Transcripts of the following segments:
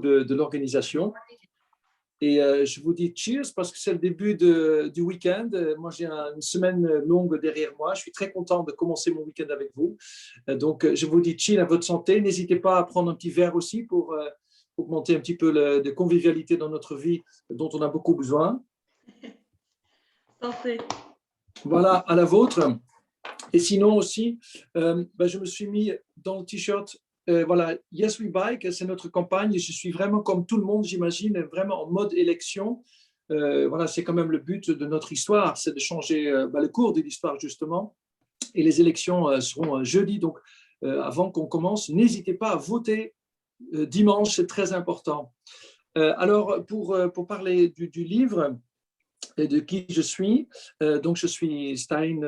de l'organisation. Et je vous dis cheers parce que c'est le début du week-end. Moi, j'ai une semaine longue derrière moi. Je suis très content de commencer mon week-end avec vous. Donc, je vous dis cheers à votre santé. N'hésitez pas à prendre un petit verre aussi pour augmenter un petit peu de convivialité dans notre vie dont on a beaucoup besoin. Santé. Voilà, à la vôtre. Et sinon aussi, je me suis mis dans le t-shirt, voilà, Yes We Bike, c'est notre campagne. Je suis vraiment comme tout le monde, j'imagine, vraiment en mode élection. Voilà, c'est quand même le but de notre histoire, c'est de changer le cours de l'histoire justement. Et les élections seront jeudi, donc avant qu'on commence, n'hésitez pas à voter dimanche, c'est très important. Alors, pour parler du livre, et de qui je suis. Donc, je suis Stijn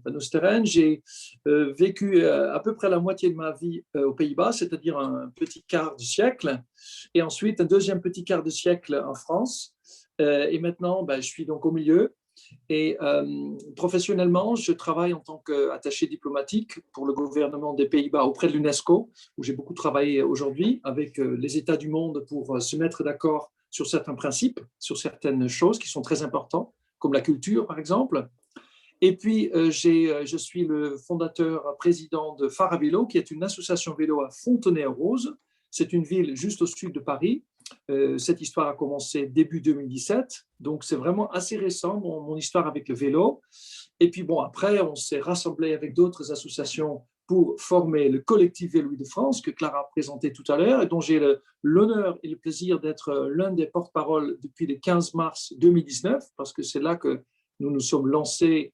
van Oosteren. J'ai vécu à peu près la moitié de ma vie aux Pays-Bas, c'est-à-dire un petit quart de siècle, et ensuite un deuxième petit quart de siècle en France. Et maintenant, je suis donc au milieu. Et professionnellement, je travaille en tant qu'attaché diplomatique pour le gouvernement des Pays-Bas auprès de l'UNESCO, où j'ai beaucoup travaillé aujourd'hui avec les États du monde pour se mettre d'accord sur certains principes, sur certaines choses qui sont très importantes, comme la culture, par exemple. Et puis, je suis le fondateur, président de Phare à Vélo, qui est une association vélo à Fontenay-aux-Roses. C'est une ville juste au sud de Paris. Cette histoire a commencé début 2017, donc c'est vraiment assez récent, mon histoire avec le vélo. Et puis bon, après, on s'est rassemblé avec d'autres associations pour former le collectif Vélo de France, que Clara a présenté tout à l'heure, et dont j'ai l'honneur et le plaisir d'être l'un des porte-parole depuis le 15 mars 2019, parce que c'est là que nous nous sommes lancés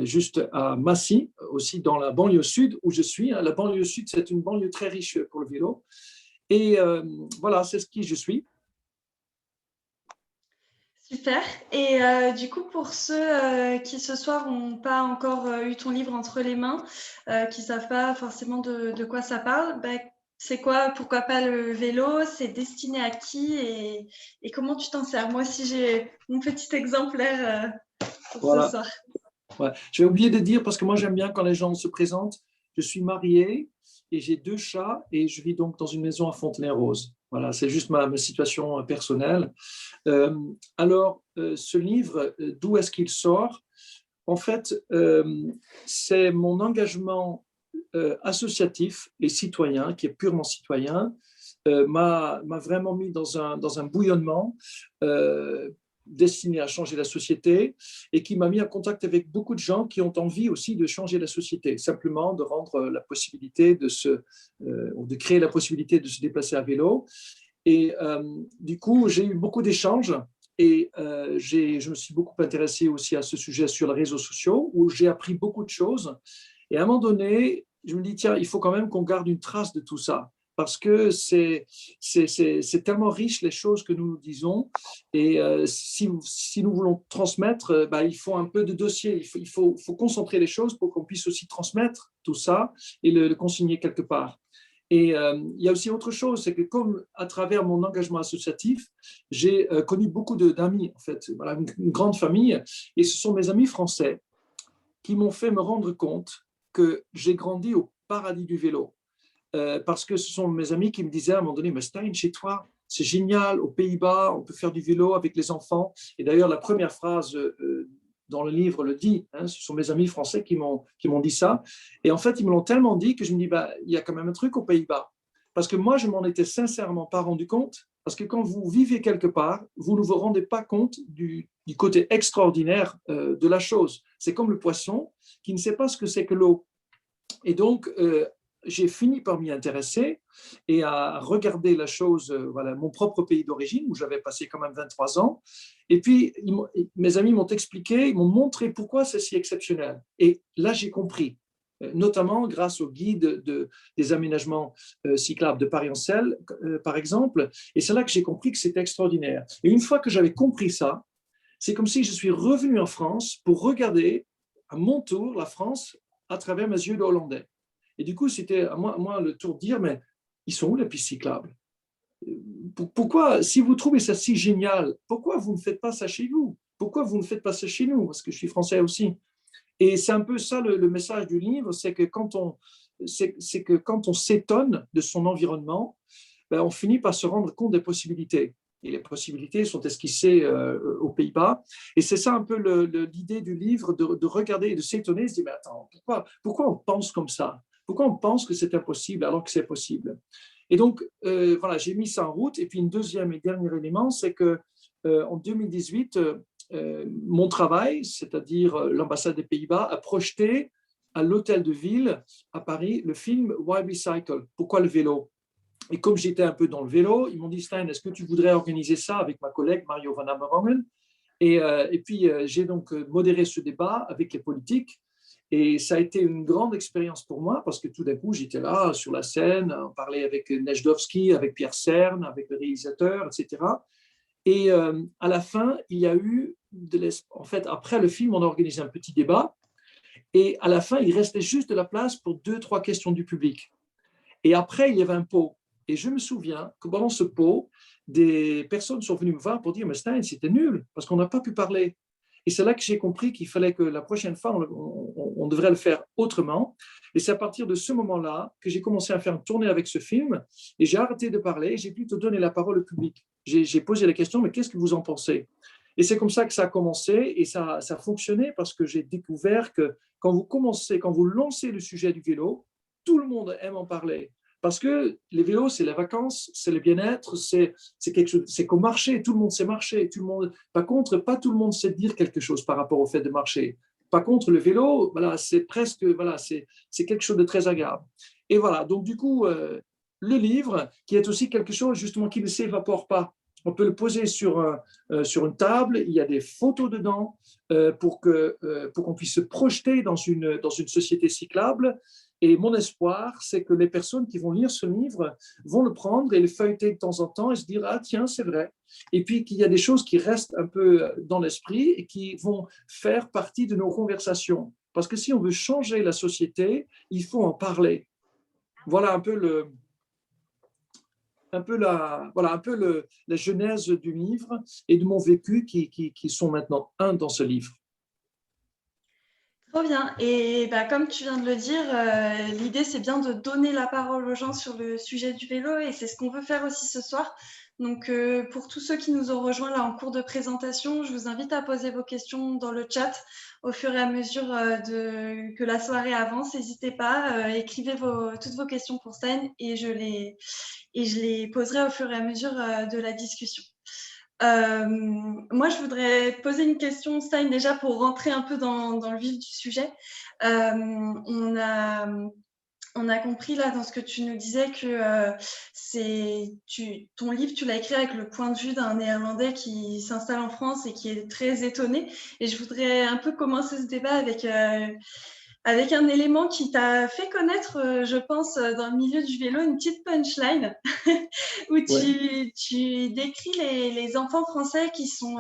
juste à Massy, aussi dans la banlieue sud où je suis. La banlieue sud, c'est une banlieue très riche pour le vélo. Et voilà, c'est ce qui je suis. Super. Et du coup, pour ceux qui ce soir n'ont pas encore eu ton livre entre les mains, qui ne savent pas forcément de quoi ça parle, c'est quoi, pourquoi pas le vélo? C'est destiné à qui et comment tu t'en sers? Moi aussi, j'ai mon petit exemplaire pour Voilà. ce soir. Ouais. Je vais oublier de dire, parce que moi j'aime bien quand les gens se présentent, je suis marié et j'ai 2 chats et je vis donc dans une maison à Fontenay-aux-Roses. Voilà, c'est juste ma situation personnelle. Alors, ce livre, d'où est-ce qu'il sort? En fait, c'est mon engagement associatif et citoyen, qui est purement citoyen, m'a vraiment mis dans un bouillonnement destiné à changer la société et qui m'a mis en contact avec beaucoup de gens qui ont envie aussi de changer la société, simplement de rendre la possibilité de créer la possibilité de se déplacer à vélo. Et du coup, j'ai eu beaucoup d'échanges et je me suis beaucoup intéressé aussi à ce sujet sur les réseaux sociaux où j'ai appris beaucoup de choses. Et à un moment donné, je me dis, tiens, il faut quand même qu'on garde une trace de tout ça parce que c'est tellement riche les choses que nous nous disons. Et si nous voulons transmettre, il faut un peu de dossier, il faut concentrer les choses pour qu'on puisse aussi transmettre tout ça et le consigner quelque part. Et il y a aussi autre chose, c'est que comme à travers mon engagement associatif, j'ai connu beaucoup d'amis, en fait, voilà, une grande famille, et ce sont mes amis français qui m'ont fait me rendre compte que j'ai grandi au paradis du vélo. Parce que ce sont mes amis qui me disaient à un moment donné, mais Stijn, chez toi, c'est génial, aux Pays-Bas, on peut faire du vélo avec les enfants. Et d'ailleurs, la première phrase dans le livre le dit, hein, ce sont mes amis français qui m'ont dit ça. Et en fait, ils me l'ont tellement dit que je me dis, il y a quand même un truc aux Pays-Bas. Parce que moi, je m'en étais sincèrement pas rendu compte, parce que quand vous vivez quelque part, vous ne vous rendez pas compte du côté extraordinaire de la chose. C'est comme le poisson qui ne sait pas ce que c'est que l'eau. Et donc, j'ai fini par m'y intéresser et à regarder la chose, voilà, mon propre pays d'origine, où j'avais passé quand même 23 ans. Et puis, mes amis m'ont expliqué, ils m'ont montré pourquoi c'est si exceptionnel. Et là, j'ai compris, notamment grâce au guide des aménagements cyclables de Paris-en-Selle, par exemple. Et c'est là que j'ai compris que c'était extraordinaire. Et une fois que j'avais compris ça, c'est comme si je suis revenu en France pour regarder à mon tour la France à travers mes yeux de Hollandais. Et du coup, c'était à moi le tour de dire, mais ils sont où les pistes cyclables? Pourquoi, si vous trouvez ça si génial, pourquoi vous ne faites pas ça chez vous? Pourquoi vous ne faites pas ça chez nous? Parce que je suis français aussi. Et c'est un peu ça le message du livre, c'est que quand on s'étonne de son environnement, ben, on finit par se rendre compte des possibilités. Et les possibilités sont esquissées aux Pays-Bas. Et c'est ça un peu l'idée du livre, de regarder et de s'étonner, de se dire, mais attends, pourquoi on pense comme ça? Pourquoi on pense que c'est impossible alors que c'est possible? Et donc, voilà, j'ai mis ça en route. Et puis, une deuxième et dernier élément, c'est que en 2018, mon travail, c'est-à-dire l'ambassade des Pays-Bas, a projeté à l'hôtel de ville à Paris le film Why Recycle? Pourquoi le vélo? Et comme j'étais un peu dans le vélo, ils m'ont dit, Stijn, est-ce que tu voudrais organiser ça avec ma collègue Mario van Amerongen? Et puis, j'ai donc modéré ce débat avec les politiques. Et ça a été une grande expérience pour moi parce que tout d'un coup, j'étais là sur la scène, on parlait avec Nejdovsky, avec Pierre Cern, avec le réalisateur, etc. Et à la fin, il y a eu, en fait, après le film, on a organisé un petit débat. Et à la fin, il restait juste de la place pour 2-3 questions du public. Et après, il y avait un pot. Et je me souviens que pendant ce pot, des personnes sont venues me voir pour dire, mais Stijn, c'était nul, parce qu'on n'a pas pu parler. Et c'est là que j'ai compris qu'il fallait que la prochaine fois, on devrait le faire autrement. Et c'est à partir de ce moment-là que j'ai commencé à faire une tournée avec ce film. Et j'ai arrêté de parler, j'ai plutôt donné la parole au public. J'ai posé la question, mais qu'est-ce que vous en pensez? Et c'est comme ça que ça a commencé et ça a fonctionné parce que j'ai découvert que quand vous lancez le sujet du vélo, tout le monde aime en parler. Parce que les vélos, c'est les vacances, c'est le bien-être, c'est quelque chose, c'est comme marcher, tout le monde sait marcher. Tout le monde, par contre, pas tout le monde sait dire quelque chose par rapport au fait de marcher. Par contre, le vélo, voilà, c'est presque, voilà, c'est quelque chose de très agréable. Et voilà, donc du coup, le livre, qui est aussi quelque chose justement qui ne s'évapore pas. On peut le poser sur une table, il y a des photos dedans pour qu'on puisse se projeter dans une société cyclable. Et mon espoir, c'est que les personnes qui vont lire ce livre vont le prendre et le feuilleter de temps en temps et se dire, ah tiens, c'est vrai. Et puis qu'il y a des choses qui restent un peu dans l'esprit et qui vont faire partie de nos conversations. Parce que si on veut changer la société, il faut en parler. Voilà un peu la genèse du livre et de mon vécu qui sont maintenant dans ce livre. Trop bien. Et bah, comme tu viens de le dire, l'idée, c'est bien de donner la parole aux gens sur le sujet du vélo et c'est ce qu'on veut faire aussi ce soir. Donc, pour tous ceux qui nous ont rejoints là en cours de présentation, je vous invite à poser vos questions dans le chat au fur et à mesure que la soirée avance. N'hésitez pas, écrivez toutes vos questions pour Stijn et je les poserai au fur et à mesure de la discussion. Moi, je voudrais poser une question, Stijn, déjà pour rentrer un peu dans le vif du sujet. On a compris là dans ce que tu nous disais que ton livre, tu l'as écrit avec le point de vue d'un Néerlandais qui s'installe en France et qui est très étonné. Et je voudrais un peu commencer ce débat avec un élément qui t'a fait connaître, je pense, dans le milieu du vélo, une petite punchline où tu décris les enfants français qui sont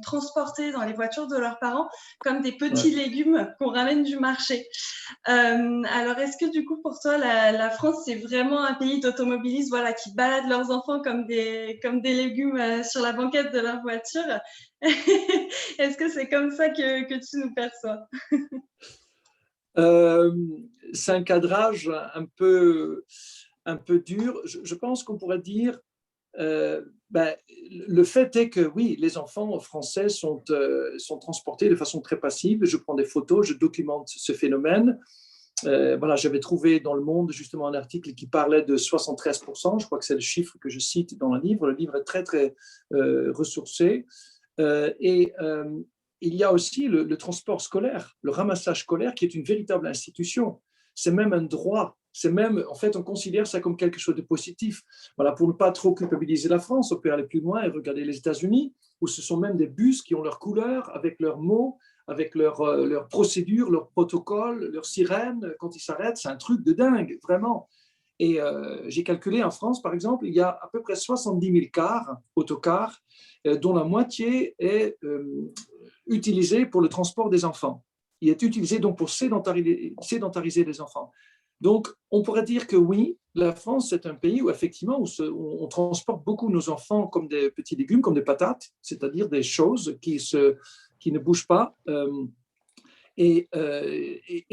transportés dans les voitures de leurs parents comme des petits légumes qu'on ramène du marché. Alors, est-ce que du coup, pour toi, la France, c'est vraiment un pays d'automobilistes voilà, qui baladent leurs enfants comme des légumes sur la banquette de leur voiture? Est-ce que c'est comme ça que tu nous perçois? C'est un cadrage un peu dur. Je pense qu'on pourrait dire, le fait est que oui, les enfants français sont transportés de façon très passive. Je prends des photos, je documente ce phénomène. Voilà, j'avais trouvé dans Le Monde justement un article qui parlait de 73%. Je crois que c'est le chiffre que je cite dans le livre. Le livre est très, très ressourcé. Il y a aussi le transport scolaire, le ramassage scolaire qui est une véritable institution. C'est même un droit. C'est même, en fait, on considère ça comme quelque chose de positif. Voilà, pour ne pas trop culpabiliser la France, on peut aller plus loin et regarder les États-Unis, où ce sont même des bus qui ont leur couleur, avec leurs mots, avec leurs procédures, leurs protocoles, leurs sirènes. Quand ils s'arrêtent, c'est un truc de dingue, vraiment. Et j'ai calculé en France, par exemple, il y a à peu près 70 000 autocars, dont la moitié est utilisée pour le transport des enfants. Il est utilisé donc pour sédentariser les enfants. Donc, on pourrait dire que oui, la France, c'est un pays où effectivement, on transporte beaucoup nos enfants comme des petits légumes, comme des patates, c'est-à-dire des choses qui ne bougent pas. Et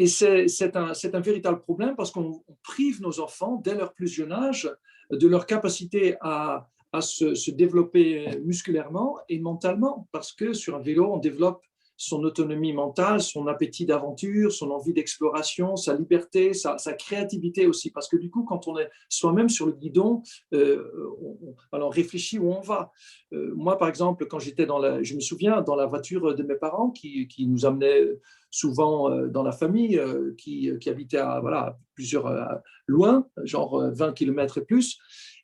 c'est un véritable problème parce qu'on prive nos enfants, dès leur plus jeune âge, de leur capacité à se développer musculairement et mentalement, parce que sur un vélo, on développe son autonomie mentale, son appétit d'aventure, son envie d'exploration, sa liberté, sa créativité aussi. Parce que du coup, quand on est soi-même sur le guidon, on réfléchit où on va. Moi, par exemple, quand j'étais je me souviens, dans la voiture de mes parents qui nous amenaient souvent dans la famille, qui habitait à plusieurs loin, genre 20 km et plus.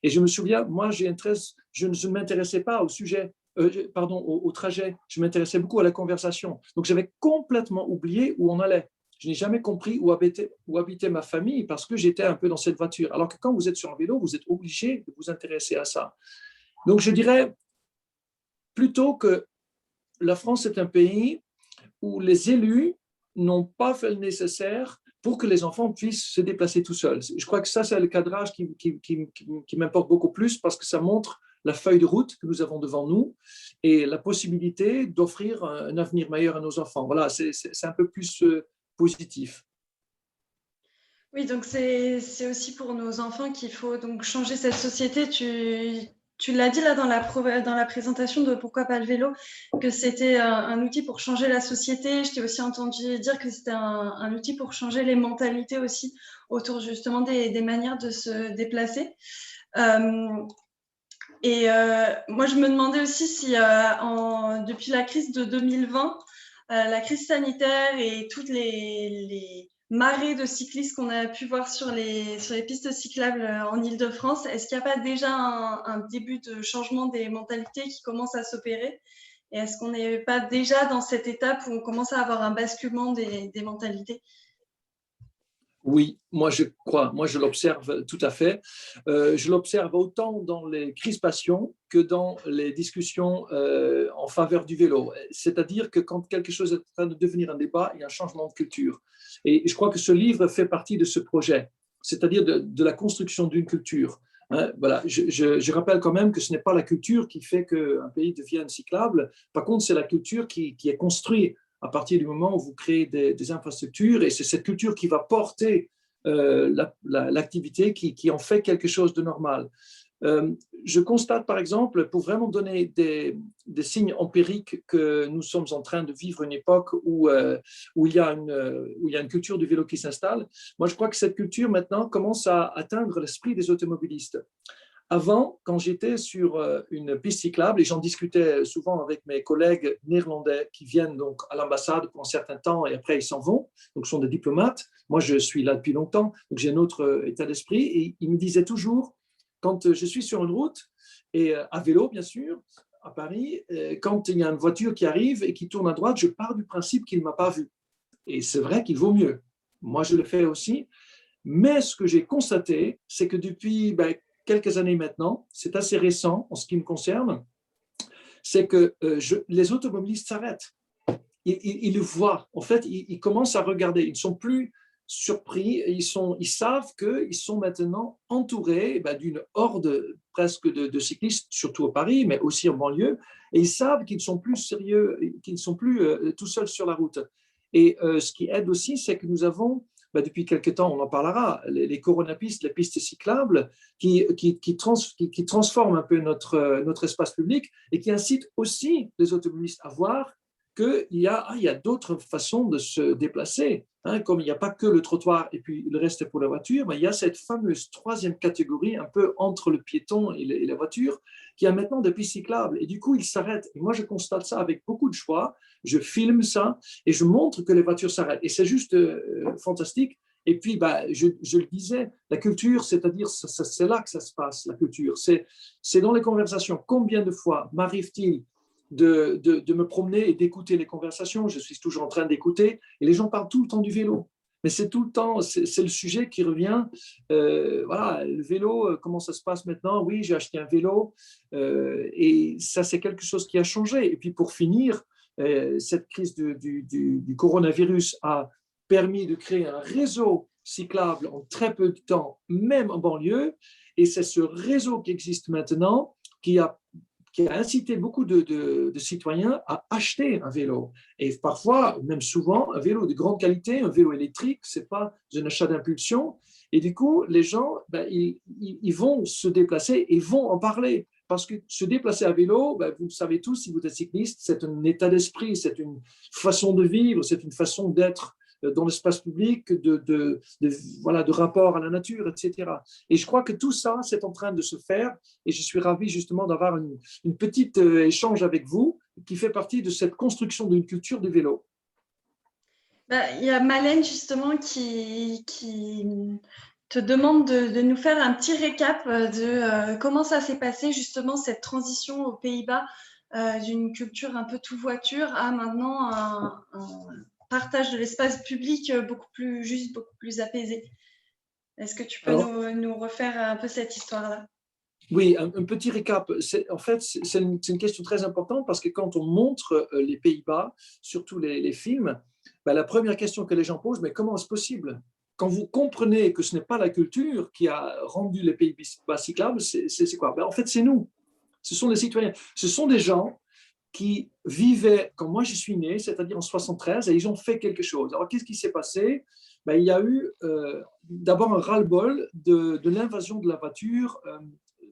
Et je me souviens, moi, je ne m'intéressais pas au sujet au trajet. Je m'intéressais beaucoup à la conversation. Donc, j'avais complètement oublié où on allait. Je n'ai jamais compris où habitait ma famille parce que j'étais un peu dans cette voiture. Alors que quand vous êtes sur un vélo, vous êtes obligé de vous intéresser à ça. Donc, je dirais plutôt que la France est un pays où les élus n'ont pas fait le nécessaire pour que les enfants puissent se déplacer tout seuls. Je crois que ça, c'est le cadrage qui m'importe beaucoup plus parce que ça montre la feuille de route que nous avons devant nous et la possibilité d'offrir un avenir meilleur à nos enfants. Voilà, c'est un peu plus positif. Oui, donc c'est aussi pour nos enfants qu'il faut donc changer cette société. Tu l'as dit là dans la présentation de Pourquoi pas le vélo, que c'était un outil pour changer la société. Je t'ai aussi entendu dire que c'était un outil pour changer les mentalités aussi autour justement des manières de se déplacer. Moi, je me demandais aussi si depuis la crise de 2020, la crise sanitaire et toutes les marées de cyclistes qu'on a pu voir sur les pistes cyclables en Île-de-France, est-ce qu'il n'y a pas déjà un début de changement des mentalités qui commence à s'opérer? Et est-ce qu'on n'est pas déjà dans cette étape où on commence à avoir un basculement des mentalités? Oui, moi je l'observe tout à fait. Je l'observe autant dans les crispations que dans les discussions en faveur du vélo. C'est-à-dire que quand quelque chose est en train de devenir un débat, il y a un changement de culture. Et je crois que ce livre fait partie de ce projet, c'est-à-dire de la construction d'une culture. Hein, voilà. Je rappelle quand même que ce n'est pas la culture qui fait qu'un pays devienne cyclable. Par contre, c'est la culture qui est construite à partir du moment où vous créez des infrastructures, et c'est cette culture qui va porter l'activité qui en fait quelque chose de normal. Je constate par exemple, pour vraiment donner des signes empiriques, que nous sommes en train de vivre une époque où il y a une culture du vélo qui s'installe. Moi, je crois que cette culture maintenant commence à atteindre l'esprit des automobilistes. Avant, quand j'étais sur une piste cyclable, et j'en discutais souvent avec mes collègues néerlandais qui viennent donc à l'ambassade pour un certain temps et après ils s'en vont, donc ce sont des diplomates. Moi, je suis là depuis longtemps, donc j'ai un autre état d'esprit. Et ils me disaient toujours, quand je suis sur une route, et à vélo bien sûr, à Paris, quand il y a une voiture qui arrive et qui tourne à droite, je pars du principe qu'il ne m'a pas vu. Et c'est vrai qu'il vaut mieux. Moi, je le fais aussi. Mais ce que j'ai constaté, c'est que depuis quelques années maintenant, c'est assez récent en ce qui me concerne, c'est que les automobilistes s'arrêtent. Ils le voient. En fait, ils commencent à regarder. Ils ne sont plus surpris. Ils savent qu'ils sont maintenant entourés d'une horde presque de cyclistes, surtout à Paris, mais aussi en banlieue. Et ils savent qu'ils ne sont plus sérieux, qu'ils ne sont plus tout seuls sur la route. Et ce qui aide aussi, c'est que nous avons depuis quelques temps, on en parlera, les coronapistes, les pistes cyclables qui transforment un peu notre espace public et qui incitent aussi les automobilistes à voir qu'il y a d'autres façons de se déplacer. Hein, comme il n'y a pas que le trottoir et puis le reste est pour la voiture, mais il y a cette fameuse troisième catégorie, un peu entre le piéton et la voiture, qui a maintenant des pistes cyclables. Et du coup, ils s'arrêtent. Et moi, je constate ça avec beaucoup de joie. Je filme ça et je montre que les voitures s'arrêtent. Et c'est juste fantastique. Et puis, je le disais, la culture, c'est-à-dire, c'est là que ça se passe, la culture. C'est dans les conversations. Combien de fois m'arrive-t-il de me promener et d'écouter les conversations? Je suis toujours en train d'écouter. Et les gens parlent tout le temps du vélo. Mais c'est tout le temps, c'est le sujet qui revient. Voilà, le vélo, comment ça se passe maintenant? Oui, j'ai acheté un vélo. Et ça, c'est quelque chose qui a changé. Et puis, pour finir, cette crise du coronavirus a permis de créer un réseau cyclable en très peu de temps, même en banlieue. Et c'est ce réseau qui existe maintenant qui a incité beaucoup de citoyens à acheter un vélo. Et parfois, même souvent, un vélo de grande qualité, un vélo électrique, ce n'est pas un achat d'impulsion. Et du coup, les gens, ils vont se déplacer et vont en parler. Parce que se déplacer à vélo, vous le savez tous, si vous êtes cycliste, c'est un état d'esprit, c'est une façon de vivre, c'est une façon d'être dans l'espace public, voilà, de rapport à la nature, etc. Et je crois que tout ça, c'est en train de se faire. Et je suis ravi justement d'avoir une petite échange avec vous qui fait partie de cette construction d'une culture du vélo. Il y a Malène justement qui te demande de nous faire un petit récap de comment ça s'est passé justement cette transition aux Pays-Bas d'une culture un peu tout voiture à maintenant un partage de l'espace public beaucoup plus juste, beaucoup plus apaisé. Est-ce que tu peux nous refaire un peu cette histoire-là? Oui, un petit récap. En fait, c'est une question très importante parce que quand on montre les Pays-Bas, surtout les films, la première question que les gens posent, mais comment est-ce possible? Quand vous comprenez que ce n'est pas la culture qui a rendu les Pays-Bas cyclables, c'est quoi? En fait, c'est nous. Ce sont les citoyens. Ce sont des gens qui vivaient quand moi je suis né, c'est-à-dire en 73, et ils ont fait quelque chose. Alors, qu'est-ce qui s'est passé? Il y a eu d'abord un ras-le-bol de l'invasion de la voiture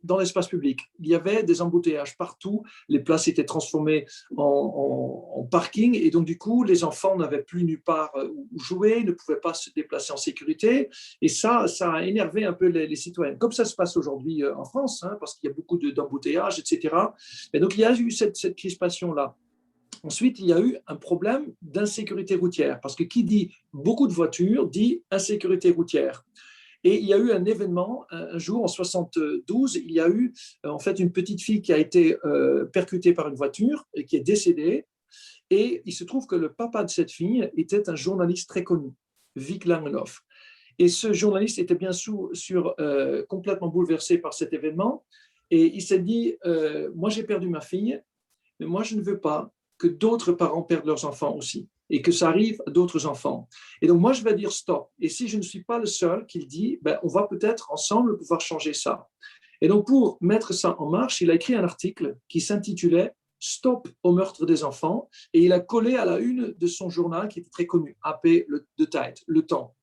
dans l'espace public. Il y avait des embouteillages partout, les places étaient transformées en parking, et donc du coup, les enfants n'avaient plus nulle part où jouer, ne pouvaient pas se déplacer en sécurité, et ça a énervé un peu les citoyens, comme ça se passe aujourd'hui en France, parce qu'il y a beaucoup d'embouteillages, etc. Et donc, il y a eu cette crispation-là. Ensuite, il y a eu un problème d'insécurité routière, parce que qui dit beaucoup de voitures dit insécurité routière. Et il y a eu un événement, un jour en 72, il y a eu en fait une petite fille qui a été percutée par une voiture et qui est décédée. Et il se trouve que le papa de cette fille était un journaliste très connu, Vic Langenoff. Et ce journaliste était bien sûr complètement bouleversé par cet événement. Et il s'est dit, moi j'ai perdu ma fille, mais moi je ne veux pas que d'autres parents perdent leurs enfants aussi et que ça arrive à d'autres enfants. Et donc, moi, je vais dire stop. Et si je ne suis pas le seul qui le dit, on va peut-être ensemble pouvoir changer ça. Et donc, pour mettre ça en marche, il a écrit un article qui s'intitulait « Stop au meurtre des enfants » et il a collé à la une de son journal qui était très connu, AP The Tide, Le Temps.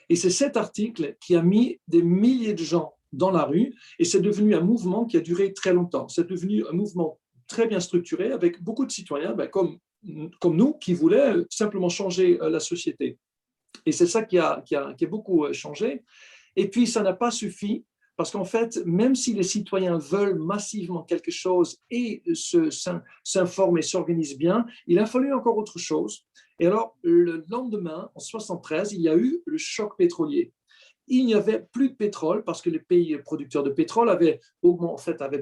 Et c'est cet article qui a mis des milliers de gens dans la rue et c'est devenu un mouvement qui a duré très longtemps. C'est devenu un mouvement très bien structuré avec beaucoup de citoyens, comme nous, qui voulaient simplement changer la société. Et c'est ça qui a beaucoup changé. Et puis, ça n'a pas suffi, parce qu'en fait, même si les citoyens veulent massivement quelque chose et s'informent et s'organisent bien, il a fallu encore autre chose. Et alors, le lendemain, en 73, il y a eu le choc pétrolier. Il n'y avait plus de pétrole parce que les pays producteurs de pétrole avaient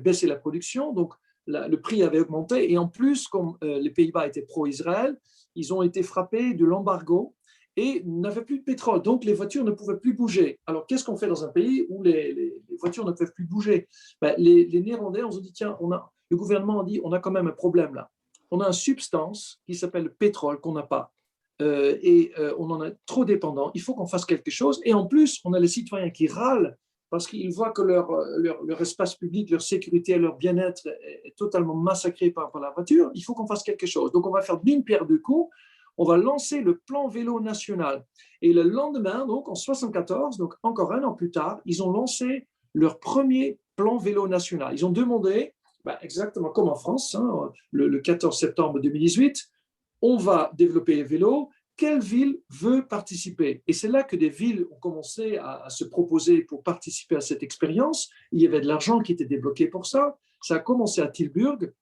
baissé la production, donc le prix avait augmenté. Et en plus, comme les Pays-Bas étaient pro-Israël, ils ont été frappés de l'embargo et n'avaient plus de pétrole. Donc, les voitures ne pouvaient plus bouger. Alors, qu'est-ce qu'on fait dans un pays où les voitures ne peuvent plus bouger? Les Néerlandais, on se dit, tiens, le gouvernement a dit, on a quand même un problème là. On a une substance qui s'appelle le pétrole qu'on n'a pas. On en est trop dépendant. Il faut qu'on fasse quelque chose. Et en plus, on a les citoyens qui râlent parce qu'ils voient que leur espace public, leur sécurité, leur bien-être est totalement massacré par la voiture. Il faut qu'on fasse quelque chose. Donc, on va faire d'une pierre deux coups. On va lancer le plan vélo national. Et le lendemain, donc en 74, donc encore un an plus tard, ils ont lancé leur premier plan vélo national. Ils ont demandé, exactement comme en France, le 14 septembre 2018, on va développer les vélos. Quelle ville veut participer? Et c'est là que des villes ont commencé à se proposer pour participer à cette expérience. Il y avait de l'argent qui était débloqué pour ça. Ça a commencé à Tilburg.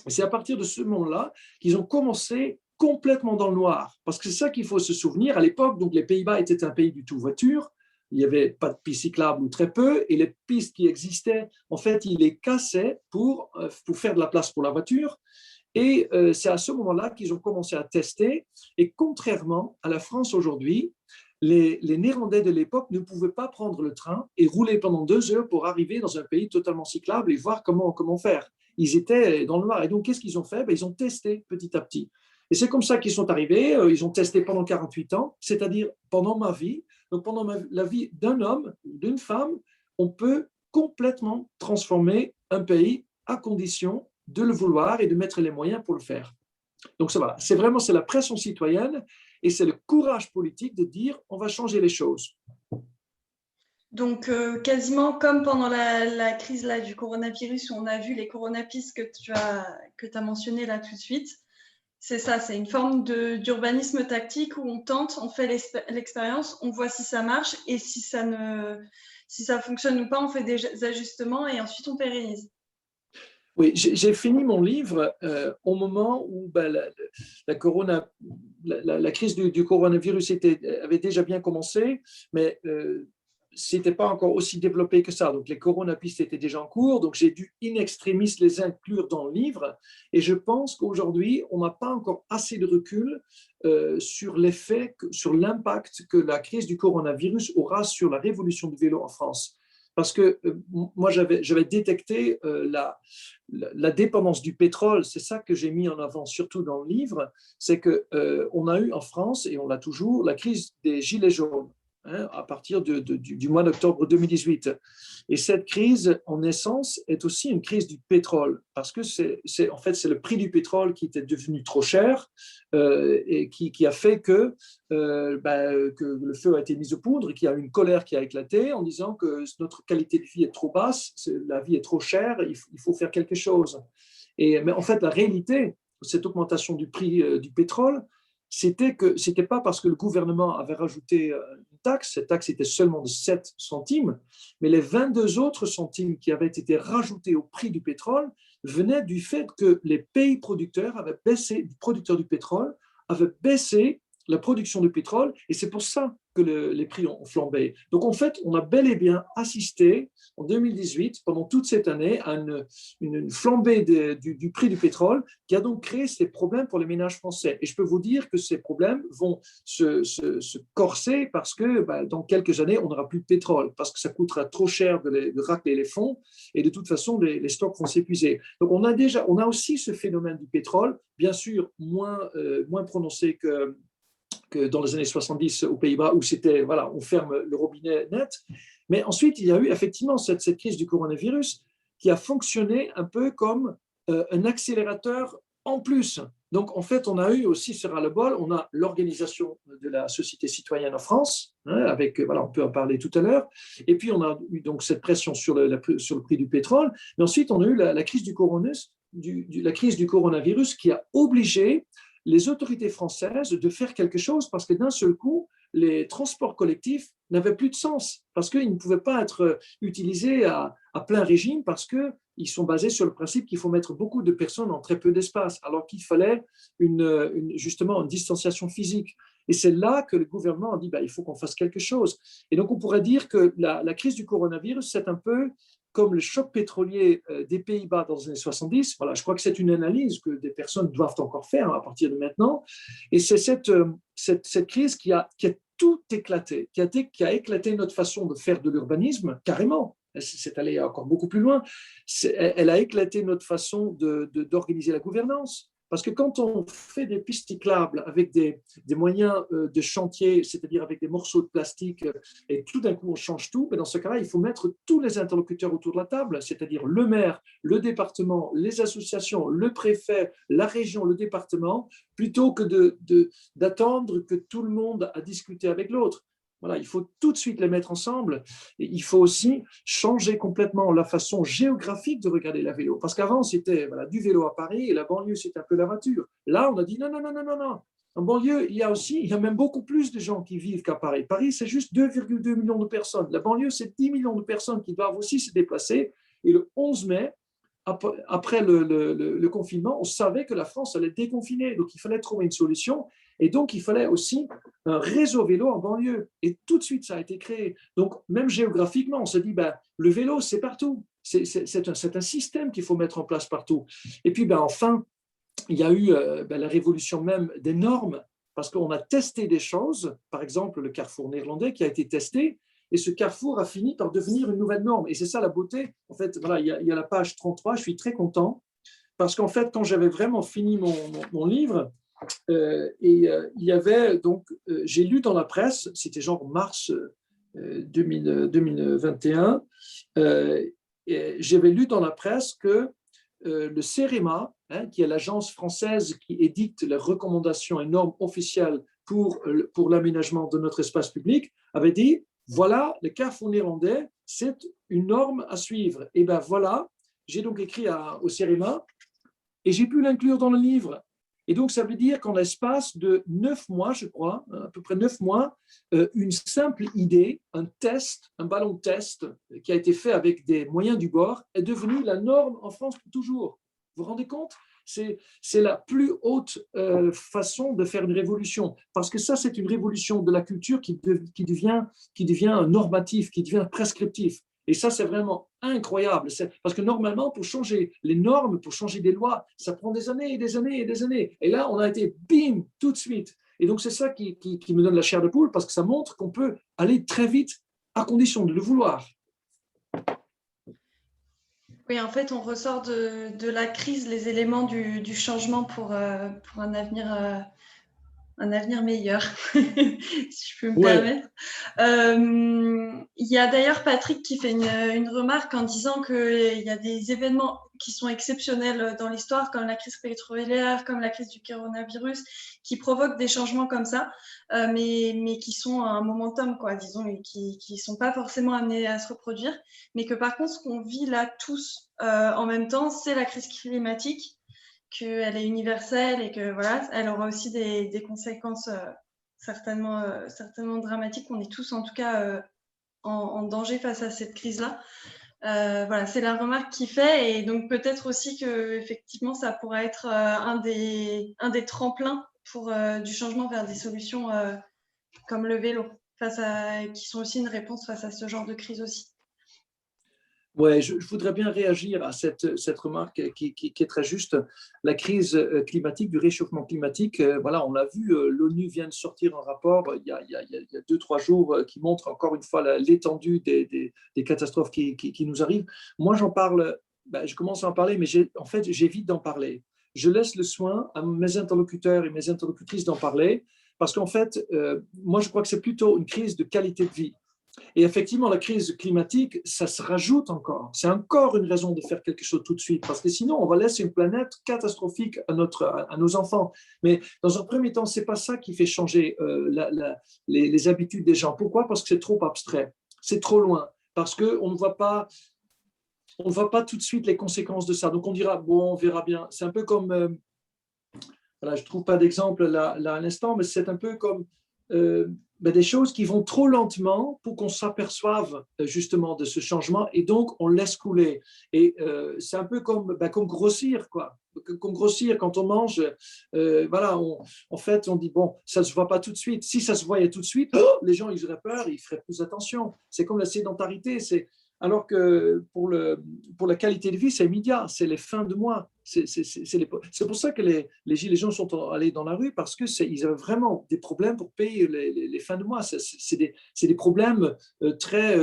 Et c'est à partir de ce moment-là qu'ils ont commencé complètement dans le noir. Parce que c'est ça qu'il faut se souvenir. À l'époque, donc, les Pays-Bas étaient un pays du tout voiture. Il n'y avait pas de pistes cyclables ou très peu. Et les pistes qui existaient, en fait, ils les cassaient pour faire de la place pour la voiture. Et c'est à ce moment-là qu'ils ont commencé à tester. Et contrairement à la France aujourd'hui, les Néerlandais de l'époque ne pouvaient pas prendre le train et rouler pendant 2 heures pour arriver dans un pays totalement cyclable et voir comment faire. Ils étaient dans le noir. Et donc, qu'est-ce qu'ils ont fait? Ils ont testé petit à petit. Et c'est comme ça qu'ils sont arrivés. Ils ont testé pendant 48 ans, c'est-à-dire pendant ma vie. Donc, pendant la vie d'un homme ou d'une femme, on peut complètement transformer un pays à condition de le vouloir et de mettre les moyens pour le faire. Donc, ça va. C'est la pression citoyenne et c'est le courage politique de dire on va changer les choses. Donc, quasiment comme pendant la crise là, du coronavirus, où on a vu les coronapistes que tu as mentionné là tout de suite. C'est ça, c'est une forme d'urbanisme tactique où on tente, on fait l'expérience, on voit si ça marche et si ça fonctionne ou pas, on fait des ajustements et ensuite on pérennise. Oui, j'ai fini mon livre au moment où la crise du coronavirus avait déjà bien commencé, mais ce n'était pas encore aussi développé que ça. Donc, les coronapistes étaient déjà en cours, donc j'ai dû in extremis les inclure dans le livre. Et je pense qu'aujourd'hui, on n'a pas encore assez de recul sur l'effet, sur l'impact que la crise du coronavirus aura sur la révolution du vélo en France. Parce que moi, j'avais détecté la dépendance du pétrole, c'est ça que j'ai mis en avant surtout dans le livre, c'est qu'on a eu en France, et on l'a toujours, la crise des gilets jaunes. À partir du mois d'octobre 2018. Et cette crise, en essence, est aussi une crise du pétrole, parce que en fait, c'est le prix du pétrole qui était devenu trop cher et qui a fait que le feu a été mis aux poudres et qu'il y a une colère qui a éclaté en disant que notre qualité de vie est trop basse, la vie est trop chère, il faut faire quelque chose. Mais en fait, la réalité, cette augmentation du prix du pétrole, c'était que c'était pas parce que le gouvernement avait rajouté une taxe, cette taxe était seulement de 7 centimes, mais les 22 autres centimes qui avaient été rajoutés au prix du pétrole venaient du fait que les pays producteurs avaient baissé, producteurs du pétrole avaient baissé la production de pétrole, et c'est pour ça que les prix ont flambé. Donc en fait, on a bel et bien assisté en 2018, pendant toute cette année, à une flambée du prix du pétrole qui a donc créé ces problèmes pour les ménages français. Et je peux vous dire que ces problèmes vont se corser parce que dans quelques années, on n'aura plus de pétrole, parce que ça coûtera trop cher de racler les fonds, et de toute façon, les stocks vont s'épuiser. Donc on a aussi ce phénomène du pétrole, bien sûr moins prononcé que dans les années 70 aux Pays-Bas, où c'était, voilà, on ferme le robinet net. Mais ensuite, il y a eu effectivement cette crise du coronavirus qui a fonctionné un peu comme un accélérateur en plus. Donc, en fait, on a eu aussi sur ras-le-bol, on a l'organisation de la société citoyenne en France, avec, voilà, on peut en parler tout à l'heure, et puis on a eu donc cette pression sur le prix du pétrole, mais ensuite on a eu la crise la crise du coronavirus qui a obligé les autorités françaises de faire quelque chose parce que d'un seul coup, les transports collectifs n'avaient plus de sens parce qu'ils ne pouvaient pas être utilisés à plein régime parce qu'ils sont basés sur le principe qu'il faut mettre beaucoup de personnes en très peu d'espace, alors qu'il fallait justement une distanciation physique. Et c'est là que le gouvernement a dit il faut qu'on fasse quelque chose. Et donc, on pourrait dire que la crise du coronavirus, c'est un peu comme le choc pétrolier des Pays-Bas dans les années 70. Voilà, je crois que c'est une analyse que des personnes doivent encore faire à partir de maintenant. Et c'est cette crise qui a tout éclaté, qui a éclaté notre façon de faire de l'urbanisme, carrément. C'est allé encore beaucoup plus loin. Elle a éclaté notre façon d'organiser la gouvernance. Parce que quand on fait des pistes cyclables avec des moyens de chantier, c'est-à-dire avec des morceaux de plastique, et tout d'un coup on change tout, mais dans ce cas-là, il faut mettre tous les interlocuteurs autour de la table, c'est-à-dire le maire, le département, les associations, le préfet, la région, le département, plutôt que d'attendre que tout le monde a discuté avec l'autre. Voilà, il faut tout de suite les mettre ensemble. Et il faut aussi changer complètement la façon géographique de regarder la vélo. Parce qu'avant, c'était du vélo à Paris et la banlieue, c'était un peu la voiture. Là, on a dit non, non, non, non, non, non. En banlieue, il y a même beaucoup plus de gens qui vivent qu'à Paris. Paris, c'est juste 2,2 millions de personnes. La banlieue, c'est 10 millions de personnes qui doivent aussi se déplacer. Et le 11 mai, après le confinement, on savait que la France allait déconfiner. Donc, il fallait trouver une solution. Et donc, il fallait aussi un réseau vélo en banlieue. Et tout de suite, ça a été créé. Donc, même géographiquement, on s'est dit, le vélo, c'est partout. C'est un système qu'il faut mettre en place partout. Et puis, enfin, il y a eu la révolution même des normes, parce qu'on a testé des choses. Par exemple, le carrefour néerlandais qui a été testé. Et ce carrefour a fini par devenir une nouvelle norme. Et c'est ça la beauté. En fait, voilà, il y a la page 33, je suis très content, parce qu'en fait, quand j'avais vraiment fini mon livre, il y avait donc, j'ai lu dans la presse, c'était genre mars 2021, j'avais lu dans la presse que le CEREMA, qui est l'agence française qui édicte les recommandations et normes officielles pour l'aménagement de notre espace public, avait dit voilà, le Carrefour néerlandais, c'est une norme à suivre. Et ben voilà, j'ai donc écrit au CEREMA et j'ai pu l'inclure dans le livre. Et donc, ça veut dire qu'en l'espace de 9 mois, je crois, à peu près 9 mois, une simple idée, un test, un ballon test qui a été fait avec des moyens du bord, est devenu la norme en France pour toujours. Vous vous rendez compte? C'est la plus haute façon de faire une révolution. Parce que ça, c'est une révolution de la culture qui devient normatif, qui devient prescriptif. Et ça, c'est vraiment incroyable. Parce que normalement, pour changer les normes, pour changer des lois, ça prend des années et des années et des années. Et là, on a été bim, tout de suite. Et donc, c'est ça qui me donne la chair de poule, parce que ça montre qu'on peut aller très vite à condition de le vouloir. Oui, en fait, on ressort de la crise les éléments du changement pour un avenir meilleur, si je peux me permettre. Il y a d'ailleurs Patrick qui fait une remarque en disant qu'il y a des événements qui sont exceptionnels dans l'histoire, comme la crise pétrolière, comme la crise du coronavirus, qui provoquent des changements comme ça, mais qui sont un momentum, quoi, disons, et qui ne sont pas forcément amenés à se reproduire. Mais que par contre, ce qu'on vit là tous en même temps, c'est la crise climatique, qu'elle est universelle et que voilà, elle aura aussi des conséquences certainement dramatiques. On est tous en tout cas en danger face à cette crise-là. Voilà, c'est la remarque qu'il fait, et donc peut-être aussi que effectivement ça pourrait être un des tremplins pour du changement vers des solutions comme le vélo, qui sont aussi une réponse face à ce genre de crise aussi. Ouais, je voudrais bien réagir à cette remarque qui est très juste. La crise climatique, du réchauffement climatique, voilà, on l'a vu, l'ONU vient de sortir un rapport il y a 2-3 jours qui montre encore une fois l'étendue des catastrophes qui nous arrivent. Moi, j'en parle, je commence à en parler, mais en fait, j'évite d'en parler. Je laisse le soin à mes interlocuteurs et mes interlocutrices d'en parler, parce qu'en fait, moi, je crois que c'est plutôt une crise de qualité de vie. Et effectivement, la crise climatique, ça se rajoute encore. C'est encore une raison de faire quelque chose tout de suite, parce que sinon, on va laisser une planète catastrophique à nos enfants. Mais dans un premier temps, ce n'est pas ça qui fait changer les habitudes des gens. Pourquoi? Parce que c'est trop abstrait, c'est trop loin, parce qu'on ne voit pas tout de suite les conséquences de ça. Donc, on dira, bon, on verra bien. C'est un peu comme, voilà, je ne trouve pas d'exemple là à l'instant, mais c'est un peu comme des choses qui vont trop lentement pour qu'on s'aperçoive justement de ce changement, et donc on laisse couler. Et c'est un peu comme grossir, quoi. Comme grossir quand on mange. Voilà, en fait, on dit, bon, ça ne se voit pas tout de suite. Si ça se voyait tout de suite, les gens, ils auraient peur, ils feraient plus attention. C'est comme la sédentarité, alors que pour la qualité de vie, c'est immédiat, c'est les fins de mois. C'est pour ça que les Gilets jaunes sont allés dans la rue, parce qu'ils avaient vraiment des problèmes pour payer les fins de mois. C'est des problèmes très,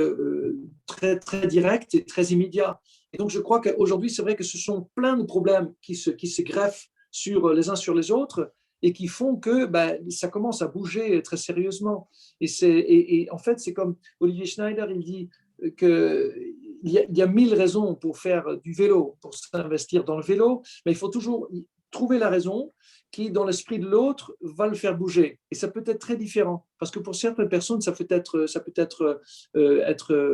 très, très directs et très immédiats. Et donc, je crois qu'aujourd'hui, c'est vrai que ce sont plein de problèmes qui se greffent les uns sur les autres, et qui font que ça commence à bouger très sérieusement. Et en fait, c'est comme Olivier Schneider, il dit qu'il y a 1000 raisons pour faire du vélo, pour s'investir dans le vélo, mais il faut toujours trouver la raison qui, dans l'esprit de l'autre, va le faire bouger. Et ça peut être très différent, parce que pour certaines personnes, ça peut être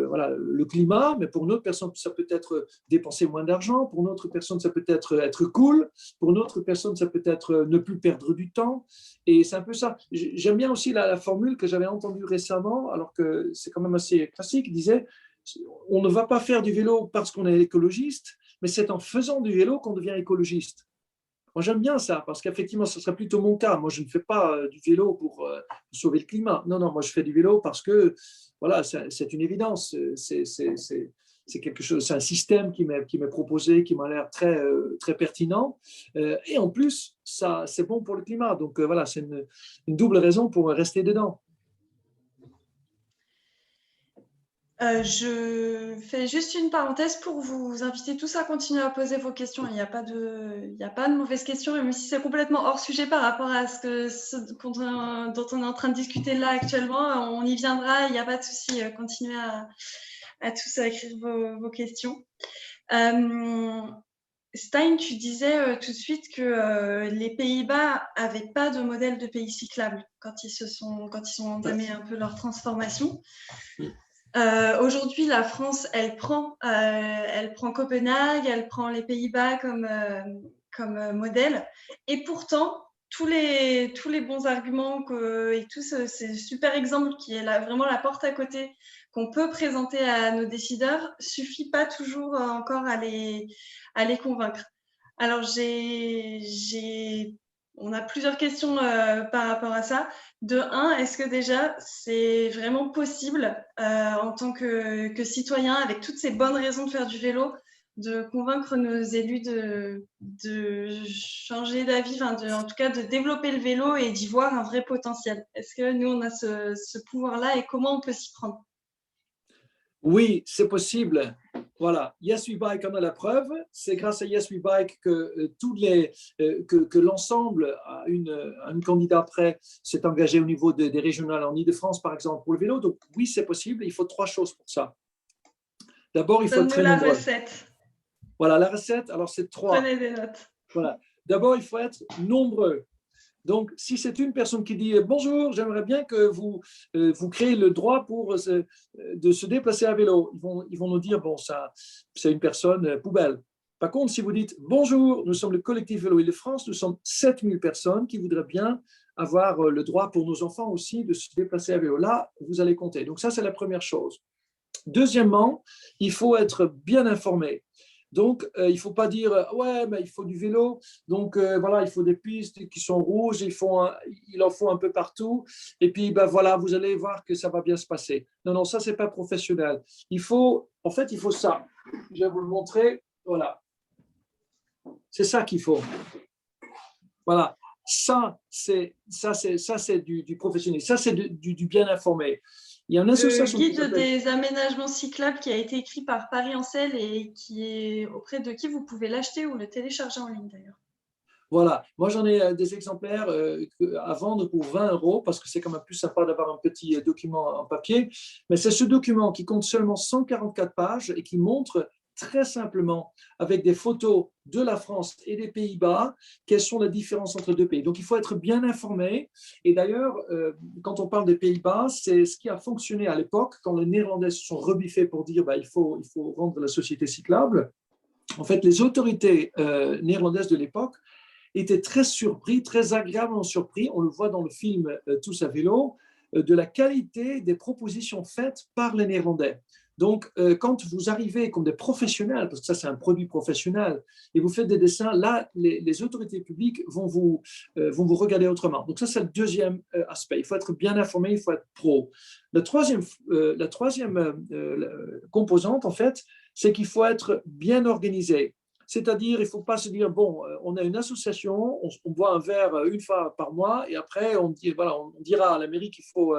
voilà, le climat, mais pour une autre personne, ça peut être dépenser moins d'argent, pour une autre personne, ça peut être cool, pour une autre personne, ça peut être ne plus perdre du temps. Et c'est un peu ça. J'aime bien aussi la formule que j'avais entendue récemment, alors que c'est quand même assez classique, qui disait: on ne va pas faire du vélo parce qu'on est écologiste, mais c'est en faisant du vélo qu'on devient écologiste. Moi, j'aime bien ça, parce qu'effectivement, ce serait plutôt mon cas. Moi, je ne fais pas du vélo pour sauver le climat. Non, moi, je fais du vélo parce que, voilà, c'est une évidence. C'est quelque chose, c'est un système qui m'est proposé, qui m'a l'air très, très pertinent. Et en plus, c'est bon pour le climat. Donc, voilà, c'est une double raison pour rester dedans. Je fais juste une parenthèse pour vous inviter tous à continuer à poser vos questions. Il n'y a pas de mauvaises questions, même si c'est complètement hors sujet par rapport à ce dont on est en train de discuter là actuellement. On y viendra, il n'y a pas de souci. Continuez à tous à écrire vos questions. Stein, tu disais tout de suite que les Pays-Bas n'avaient pas de modèle de pays cyclable quand ils ont entamé un peu leur transformation. Aujourd'hui, la France, elle prend Copenhague, elle prend les Pays-Bas comme modèle. Et pourtant, tous les bons arguments et tous ces super exemples qui est vraiment la porte à côté qu'on peut présenter à nos décideurs, suffit pas toujours encore à les convaincre. Alors, on a plusieurs questions par rapport à ça. De un, est-ce que déjà c'est vraiment possible en tant que citoyen, avec toutes ces bonnes raisons de faire du vélo, de convaincre nos élus de changer d'avis, en tout cas de développer le vélo et d'y voir un vrai potentiel? Est-ce que nous, on a ce pouvoir-là et comment on peut s'y prendre? Oui, c'est possible. Voilà, Yes We Bike en a la preuve. C'est grâce à Yes We Bike que l'ensemble, à un candidat près, s'est engagé au niveau des régionales en Ile-de-France, par exemple, pour le vélo. Donc oui, c'est possible. Il faut 3 choses pour ça. D'abord, il faut être Donne-nous très la nombreux. recette. Voilà, la recette, alors c'est 3. Prenez des notes. Voilà. D'abord, il faut être nombreux. Donc, si c'est une personne qui dit bonjour, j'aimerais bien que vous créez le droit de se déplacer à vélo, ils vont nous dire bon, ça, c'est une personne poubelle. Par contre, si vous dites bonjour, nous sommes le collectif Vélo Île-de-France, nous sommes 7000 personnes qui voudraient bien avoir le droit pour nos enfants aussi de se déplacer à vélo. Là, vous allez compter. Donc, ça, c'est la première chose. Deuxièmement, il faut être bien informé. Donc, il ne faut pas dire ouais, mais il faut du vélo. Donc, voilà, il faut des pistes qui sont rouges, il en faut un peu partout. Et puis, ben, voilà, vous allez voir que ça va bien se passer. Non, non, ça, ce n'est pas professionnel. En fait, il faut ça. Je vais vous le montrer. Voilà. C'est ça qu'il faut. Voilà. Ça, c'est du professionnel. Ça, c'est du bien informé. Il y a une association le guide des aménagements cyclables qui a été écrit par Paris Ancel et qui est auprès de qui vous pouvez l'acheter ou le télécharger en ligne d'ailleurs. Voilà, moi j'en ai des exemplaires à vendre pour 20 € parce que c'est quand même plus sympa d'avoir un petit document en papier. Mais c'est ce document qui compte seulement 144 pages et qui montre très simplement, avec des photos de la France et des Pays-Bas, quelles sont les différences entre deux pays. Donc il faut être bien informé. Et d'ailleurs, quand on parle des Pays-Bas, c'est ce qui a fonctionné à l'époque quand les Néerlandais se sont rebiffés pour dire il faut rendre la société cyclable. En fait, les autorités néerlandaises de l'époque étaient très surpris, très agréablement surpris, on le voit dans le film Tous à vélo, de la qualité des propositions faites par les Néerlandais. Donc, quand vous arrivez comme des professionnels, parce que ça c'est un produit professionnel, et vous faites des dessins, là, les autorités publiques vont vous regarder autrement. Donc ça c'est le deuxième aspect. Il faut être bien informé, il faut être pro. La troisième composante, en fait, c'est qu'il faut être bien organisé. C'est-à-dire, il ne faut pas se dire, bon, on a une association, on boit un verre une fois par mois et après, on dira à la mairie qu'il faut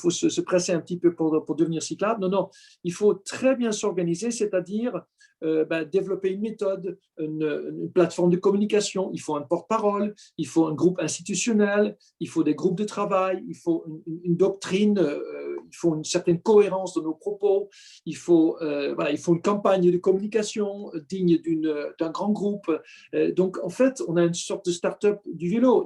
se presser un petit peu pour devenir cyclable. Non, non, il faut très bien s'organiser, c'est-à-dire développer une méthode, une plateforme de communication. Il faut un porte-parole, il faut un groupe institutionnel, il faut des groupes de travail, il faut une doctrine, il faut une certaine cohérence de nos propos, il faut une campagne de communication digne d'un grand groupe. Donc, en fait, on a une sorte de start-up du vélo.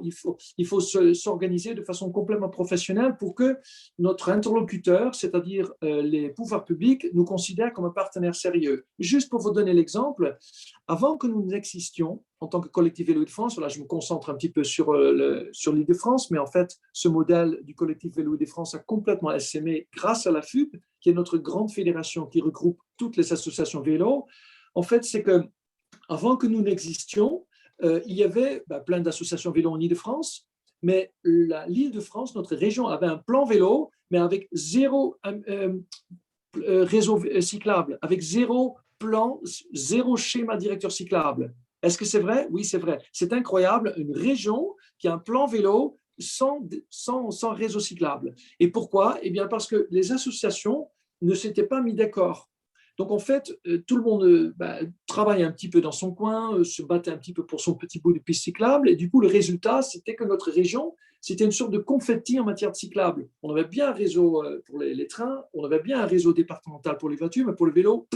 Il faut s'organiser de façon complètement professionnelle pour que notre interlocuteur, c'est-à-dire les pouvoirs publics, nous considèrent comme un partenaire sérieux. Juste pour vous donner l'exemple, avant que nous n'existions, en tant que collectif Vélo Île-de-France, voilà, je me concentre un petit peu sur l'Île-de-France, mais en fait, ce modèle du collectif Vélo Île-de-France a complètement essaimé grâce à la FUB, qui est notre grande fédération qui regroupe toutes les associations vélo. En fait, c'est que avant que nous n'existions, il y avait plein d'associations vélo en Île-de-France, mais l'Île-de-France, notre région, avait un plan vélo, mais avec zéro réseau cyclable, avec zéro plan, zéro schéma directeur cyclable. Est-ce que c'est vrai? Oui, c'est vrai. C'est incroyable, une région qui a un plan vélo sans réseau cyclable. Et pourquoi? Eh bien, parce que les associations ne s'étaient pas mis d'accord. Donc, en fait, tout le monde travaille un petit peu dans son coin, se battait un petit peu pour son petit bout de piste cyclable. Et du coup, le résultat, c'était que notre région, c'était une sorte de confetti en matière de cyclable. On avait bien un réseau pour les trains, on avait bien un réseau départemental pour les voitures, mais pour le vélo,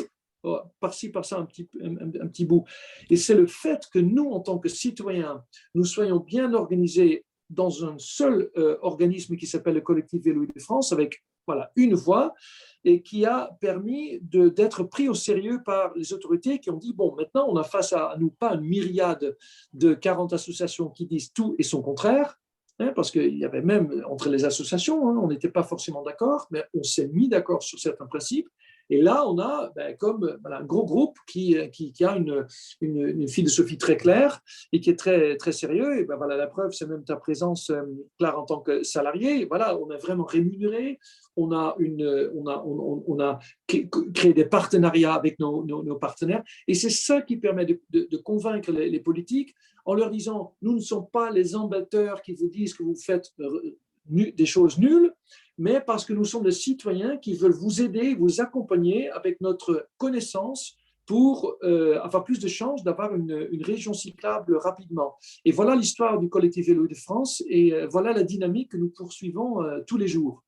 par-ci, par-ça, un petit bout. Et c'est le fait que nous, en tant que citoyens, nous soyons bien organisés dans un seul organisme qui s'appelle le Collectif Vélo Île-de-France, avec voilà, une voix, et qui a permis d'être pris au sérieux par les autorités qui ont dit, bon, maintenant, on a face à nous pas une myriade de 40 associations qui disent tout et son contraire, hein, parce qu'il y avait même entre les associations, hein, on n'était pas forcément d'accord, mais on s'est mis d'accord sur certains principes. Et là, on a comme voilà, un gros groupe qui a une philosophie très claire et qui est très, très sérieux. Et voilà, la preuve, c'est même ta présence, Claire, en tant que salarié. Voilà, on est vraiment rémunéré. On a créé des partenariats avec nos partenaires. Et c'est ça qui permet de convaincre les politiques en leur disant, nous ne sommes pas les embêteurs qui vous disent que vous faites des choses nulles, mais parce que nous sommes des citoyens qui veulent vous aider, vous accompagner avec notre connaissance pour avoir plus de chances d'avoir une région cyclable rapidement. Et voilà l'histoire du collectif Vélo de France et voilà la dynamique que nous poursuivons tous les jours.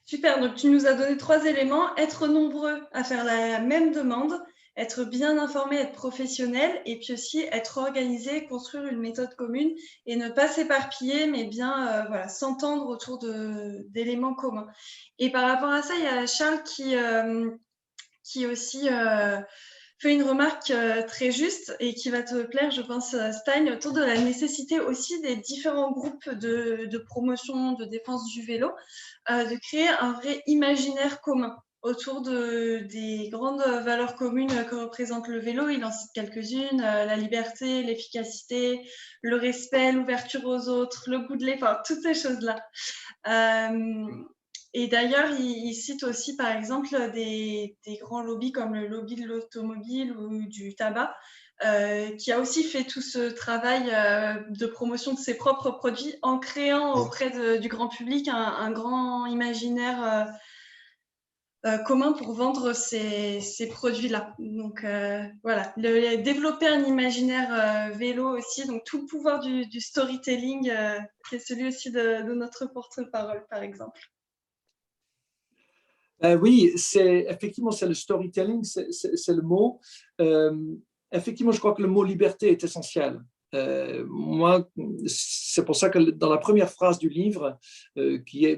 Super, donc tu nous as donné 3 éléments, être nombreux à faire la même demande, être bien informé, être professionnel, et puis aussi être organisé, construire une méthode commune et ne pas s'éparpiller, mais bien voilà, s'entendre autour d'éléments communs. Et par rapport à ça, il y a Charles qui aussi fait une remarque très juste et qui va te plaire, je pense, Stein, autour de la nécessité aussi des différents groupes de promotion, de défense du vélo, de créer un vrai imaginaire commun autour des grandes valeurs communes que représente le vélo. Il en cite quelques-unes, la liberté, l'efficacité, le respect, l'ouverture aux autres, le goût de l'effort, toutes ces choses-là. Et d'ailleurs, il cite aussi, par exemple, des grands lobbies comme le lobby de l'automobile ou du tabac, qui a aussi fait tout ce travail de promotion de ses propres produits en créant auprès du grand public un grand imaginaire commun pour vendre ces produits-là. Donc voilà, développer un imaginaire vélo aussi, donc tout le pouvoir du storytelling, qui est celui aussi de notre porte-parole, par exemple. Oui, effectivement, c'est le storytelling, c'est le mot. Effectivement, je crois que le mot liberté est essentiel. Moi, c'est pour ça que dans la première phrase du livre,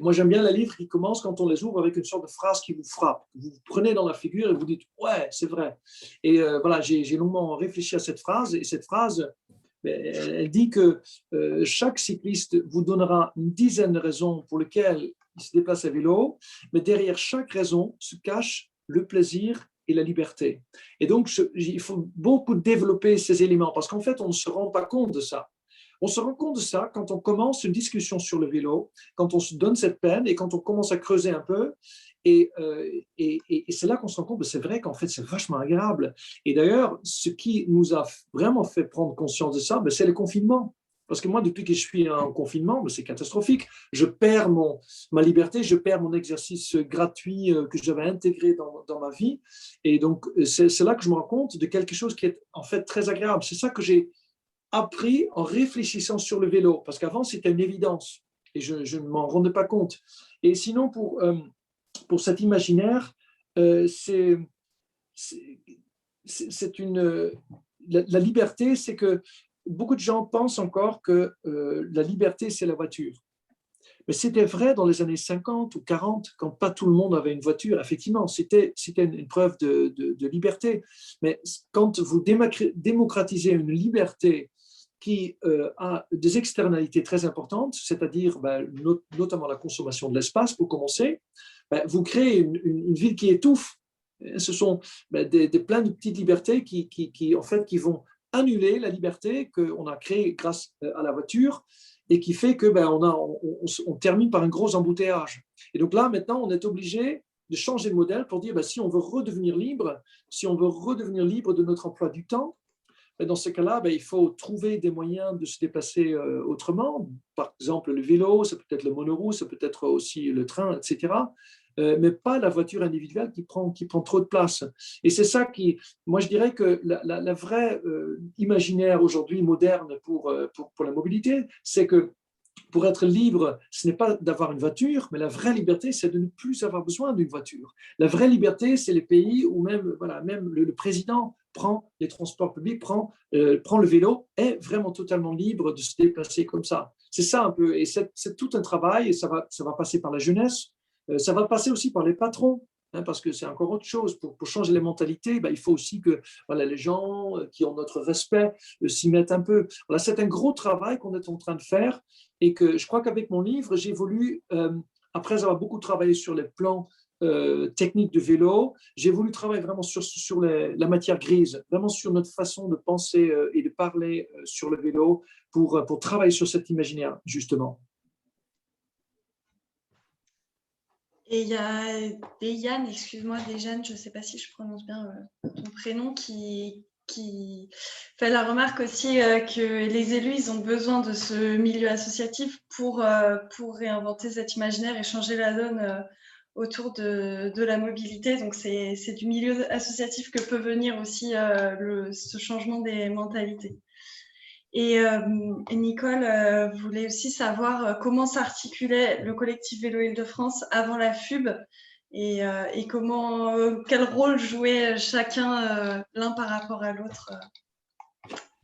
moi j'aime bien les livres qui commencent quand on les ouvre avec une sorte de phrase qui vous frappe. Vous vous prenez dans la figure et vous dites ouais, c'est vrai. Et voilà, j'ai longuement réfléchi à cette phrase et cette phrase, elle dit que chaque cycliste vous donnera une dizaine de raisons pour lesquelles il se déplace à vélo, mais derrière chaque raison se cache le plaisir et la liberté. Et donc, il faut beaucoup développer ces éléments parce qu'en fait, on ne se rend pas compte de ça. On se rend compte de ça quand on commence une discussion sur le vélo, quand on se donne cette peine et quand on commence à creuser un peu. Et c'est là qu'on se rend compte que c'est vrai qu'en fait, c'est vachement agréable. Et d'ailleurs, ce qui nous a vraiment fait prendre conscience de ça, c'est le confinement. Parce que moi, depuis que je suis en confinement, c'est catastrophique. Je perds ma liberté, je perds mon exercice gratuit que j'avais intégré dans ma vie. Et donc, c'est là que je me rends compte de quelque chose qui est en fait très agréable. C'est ça que j'ai appris en réfléchissant sur le vélo. Parce qu'avant, c'était une évidence. Et je ne m'en rendais pas compte. Et sinon, pour cet imaginaire, c'est une... La liberté, c'est que beaucoup de gens pensent encore que la liberté, c'est la voiture. Mais c'était vrai dans les années 50 ou 40, quand pas tout le monde avait une voiture. Effectivement, c'était une preuve de liberté. Mais quand vous démocratisez une liberté qui a des externalités très importantes, c'est-à-dire notamment la consommation de l'espace pour commencer, vous créez une ville qui étouffe. Ce sont plein de petites libertés en fait, qui vont annuler la liberté qu'on a créée grâce à la voiture et qui fait que on termine par un gros embouteillage. Et donc là, maintenant, on est obligé de changer de modèle pour dire si on veut redevenir libre, de notre emploi du temps, dans ce cas-là, il faut trouver des moyens de se déplacer autrement. Par exemple, le vélo, ça peut être le monoroue, ça peut être aussi le train, etc. Mais pas la voiture individuelle qui prend trop de place. Et c'est ça moi je dirais que la vraie imaginaire aujourd'hui moderne pour la mobilité, c'est que pour être libre, ce n'est pas d'avoir une voiture, mais la vraie liberté, c'est de ne plus avoir besoin d'une voiture. La vraie liberté, c'est les pays où même, voilà, même le président prend les transports publics, prend le vélo, est vraiment totalement libre de se déplacer comme ça. C'est ça un peu, et c'est tout un travail, et ça va passer par la jeunesse, ça va passer aussi par les patrons, hein, parce que c'est encore autre chose. Pour changer les mentalités, ben, il faut aussi que voilà, les gens qui ont notre respect s'y mettent un peu. Voilà, c'est un gros travail qu'on est en train de faire, et que je crois qu'avec mon livre, j'ai voulu, après avoir beaucoup travaillé sur les plans techniques de vélo, j'ai voulu travailler vraiment sur la matière grise, vraiment sur notre façon de penser et de parler sur le vélo pour travailler sur cet imaginaire, justement. Et il y a Dejan, excuse-moi, Dejan, je ne sais pas si je prononce bien ton prénom, qui fait la remarque aussi que les élus, ils ont besoin de ce milieu associatif pour réinventer cet imaginaire et changer la donne autour de la mobilité. Donc, c'est du milieu associatif que peut venir aussi ce changement des mentalités. Et Nicole voulait aussi savoir comment s'articulait le collectif Vélo Île-de-France avant la FUB et quel rôle jouait chacun l'un par rapport à l'autre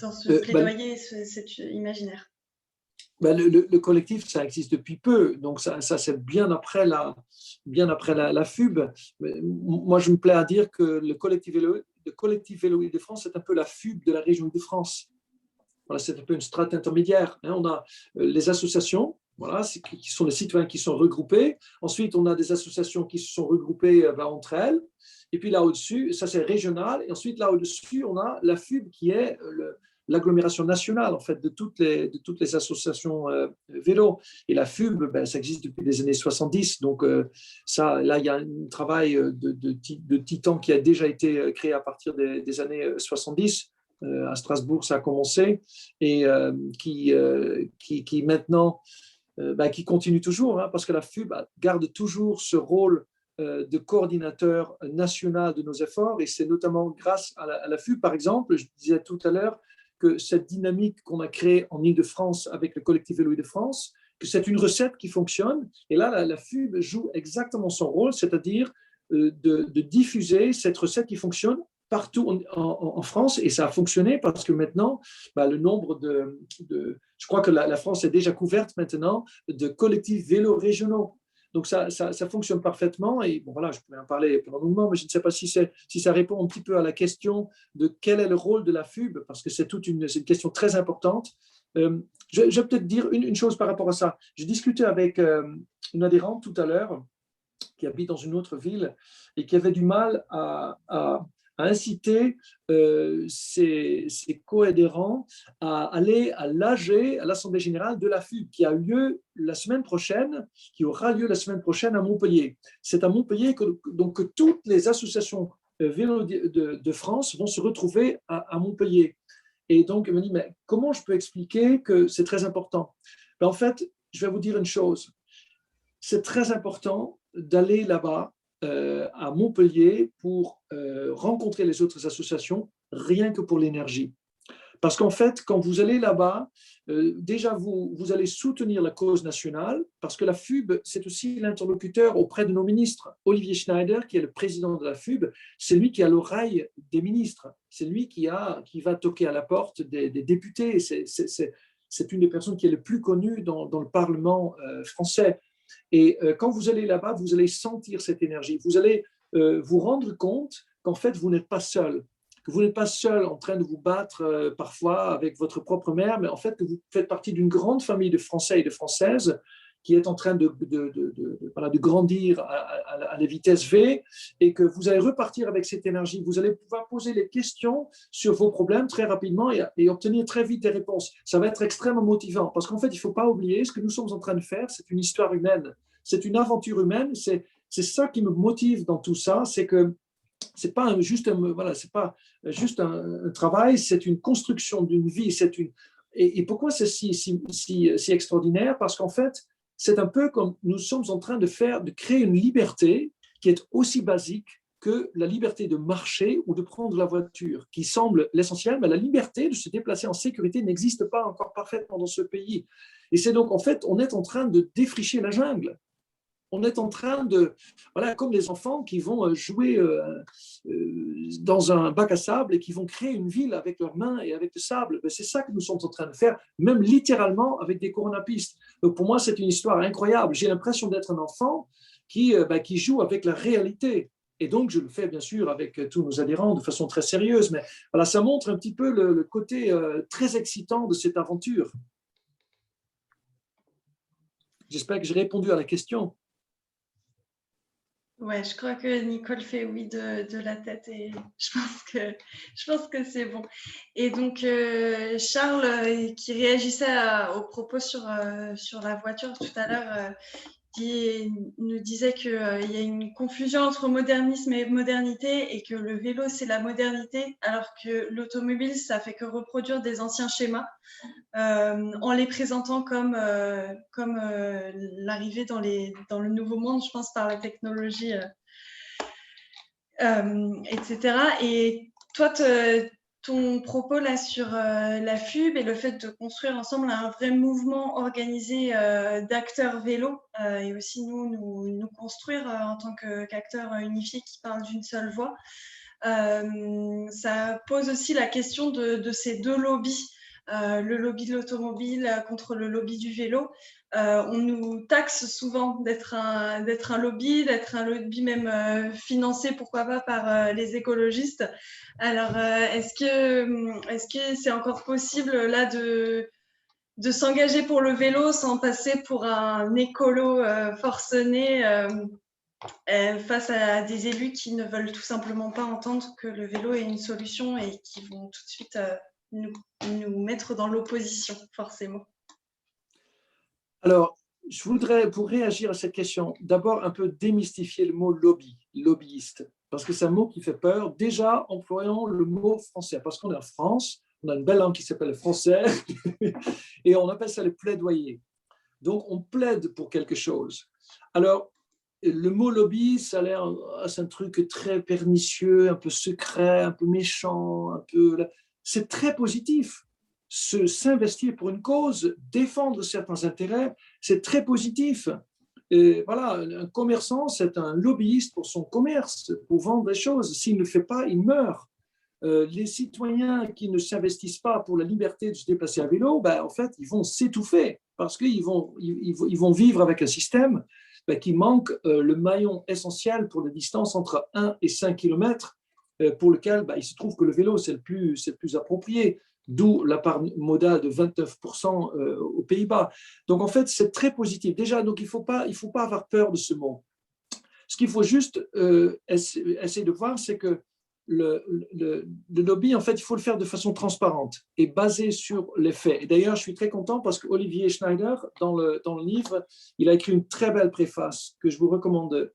dans ce plaidoyer, cet imaginaire. Le collectif, ça existe depuis peu, donc ça c'est bien après la FUB. Moi, je me plais à dire que le collectif Vélo Île-de-France, c'est un peu la FUB de la région Île-de-France. Voilà, c'est un peu une strate intermédiaire. On a les associations, voilà, qui sont les citoyens qui sont regroupés. Ensuite, on a des associations qui se sont regroupées entre elles. Et puis là au-dessus, ça c'est régional. Et ensuite, là au-dessus, on a la FUB qui est l'agglomération nationale en fait de toutes les associations vélo. Et la FUB, ça existe depuis les années 70. Donc là, il y a un travail de titan qui a déjà été créé à partir des années 70. À Strasbourg, ça a commencé, et qui maintenant, qui continue toujours, hein, parce que la FUB garde toujours ce rôle de coordinateur national de nos efforts, et c'est notamment grâce à la FUB, par exemple, je disais tout à l'heure, que cette dynamique qu'on a créée en Île-de-France avec le collectif Vélo Île-de-France, que c'est une recette qui fonctionne, et là, la FUB joue exactement son rôle, c'est-à-dire de diffuser cette recette qui fonctionne partout en France, et ça a fonctionné parce que maintenant, le nombre je crois que la France est déjà couverte maintenant de collectifs vélos régionaux. Donc ça fonctionne parfaitement, et bon voilà, je pourrais en parler pendant un moment, mais je ne sais pas si ça répond un petit peu à la question de quel est le rôle de la FUB, parce que c'est une question très importante. Je vais peut-être dire une chose par rapport à ça. J'ai discuté avec une adhérente tout à l'heure qui habite dans une autre ville et qui avait du mal à inciter ses coadhérents à aller à l'AG, à l'Assemblée générale de la FUB, qui a lieu la semaine prochaine, qui aura lieu la semaine prochaine à Montpellier. C'est à Montpellier que toutes les associations vélo de France vont se retrouver à Montpellier. Et donc, elle me dit, mais comment je peux expliquer que c'est très important? En fait, je vais vous dire une chose. C'est très important d'aller là-bas, à Montpellier, pour rencontrer les autres associations, rien que pour l'énergie. Parce qu'en fait, quand vous allez là-bas, déjà, vous allez soutenir la cause nationale, parce que la FUB, c'est aussi l'interlocuteur auprès de nos ministres. Olivier Schneider, qui est le président de la FUB, c'est lui qui a l'oreille des ministres. C'est lui qui va toquer à la porte des députés. C'est une des personnes qui est le plus connue dans le Parlement français. Et quand vous allez là-bas, vous allez sentir cette énergie. Vous allez vous rendre compte qu'en fait, vous n'êtes pas seul. Que vous n'êtes pas seul en train de vous battre parfois avec votre propre mère, mais en fait que vous faites partie d'une grande famille de Français et de Françaises qui est en train de grandir à la vitesse V, et que vous allez repartir avec cette énergie. Vous allez pouvoir poser les questions sur vos problèmes très rapidement et obtenir très vite des réponses. Ça va être extrêmement motivant, parce qu'en fait, il ne faut pas oublier ce que nous sommes en train de faire, c'est une histoire humaine, c'est une aventure humaine, c'est ça qui me motive dans tout ça, c'est que c'est pas juste un travail, c'est une construction d'une vie. Et pourquoi c'est si extraordinaire? Parce qu'en fait, c'est un peu comme nous sommes en train de créer une liberté qui est aussi basique que la liberté de marcher ou de prendre la voiture, qui semble l'essentiel, mais la liberté de se déplacer en sécurité n'existe pas encore parfaitement dans ce pays. Et c'est donc, en fait, on est en train de défricher la jungle. On est en train de, voilà, comme les enfants qui vont jouer dans un bac à sable et qui vont créer une ville avec leurs mains et avec le sable. C'est ça que nous sommes en train de faire, même littéralement avec des coronapistes. Donc pour moi, c'est une histoire incroyable. J'ai l'impression d'être un enfant qui joue avec la réalité. Et donc, je le fais bien sûr avec tous nos adhérents de façon très sérieuse. Mais voilà, ça montre un petit peu le côté très excitant de cette aventure. J'espère que j'ai répondu à la question. Ouais, je crois que Nicole fait oui de la tête et je pense que c'est bon. Et donc Charles qui réagissait aux propos sur la voiture tout à l'heure, qui nous disait qu'il y a une confusion entre modernisme et modernité et que le vélo c'est la modernité alors que l'automobile ça fait que reproduire des anciens schémas en les présentant comme l'arrivée dans le nouveau monde, je pense par la technologie etc. Et toi, ton propos là sur la FUB et le fait de construire ensemble un vrai mouvement organisé d'acteurs vélo et aussi nous construire en tant qu'acteurs unifiés qui parlent d'une seule voix, ça pose aussi la question de ces deux lobbies. Le lobby de l'automobile contre le lobby du vélo. On nous taxe souvent d'être un lobby même financé, pourquoi pas, par les écologistes. Alors, est-ce que c'est encore possible là de s'engager pour le vélo sans passer pour un écolo forcené face à des élus qui ne veulent tout simplement pas entendre que le vélo est une solution et qui vont tout de suite nous mettre dans l'opposition, forcément. Alors, je voudrais, pour réagir à cette question, d'abord un peu démystifier le mot lobby, lobbyiste, parce que c'est un mot qui fait peur. Déjà, employons le mot français, parce qu'on est en France, on a une belle langue qui s'appelle le français, et on appelle ça le plaidoyer. Donc, on plaide pour quelque chose. Alors, le mot lobby, ça a l'air, c'est un truc très pernicieux, un peu secret, un peu méchant, un peu. C'est très positif. S'investir pour une cause, défendre certains intérêts, c'est très positif. Et voilà, un commerçant, c'est un lobbyiste pour son commerce, pour vendre des choses. S'il ne le fait pas, il meurt. Les citoyens qui ne s'investissent pas pour la liberté de se déplacer à vélo, en fait, ils vont s'étouffer parce qu'ils vont vivre avec un système qui manque le maillon essentiel pour la distance entre 1 et 5 km, pour lequel il se trouve que le vélo, c'est le plus approprié, d'où la part modale de 29% aux Pays-Bas. Donc, en fait, c'est très positif. Déjà, donc, il ne faut pas avoir peur de ce mot. Ce qu'il faut juste essayer de voir, c'est que le lobby, en fait, il faut le faire de façon transparente et basée sur les faits. Et d'ailleurs, je suis très content parce qu'Olivier Schneider, dans le livre, il a écrit une très belle préface que je vous recommande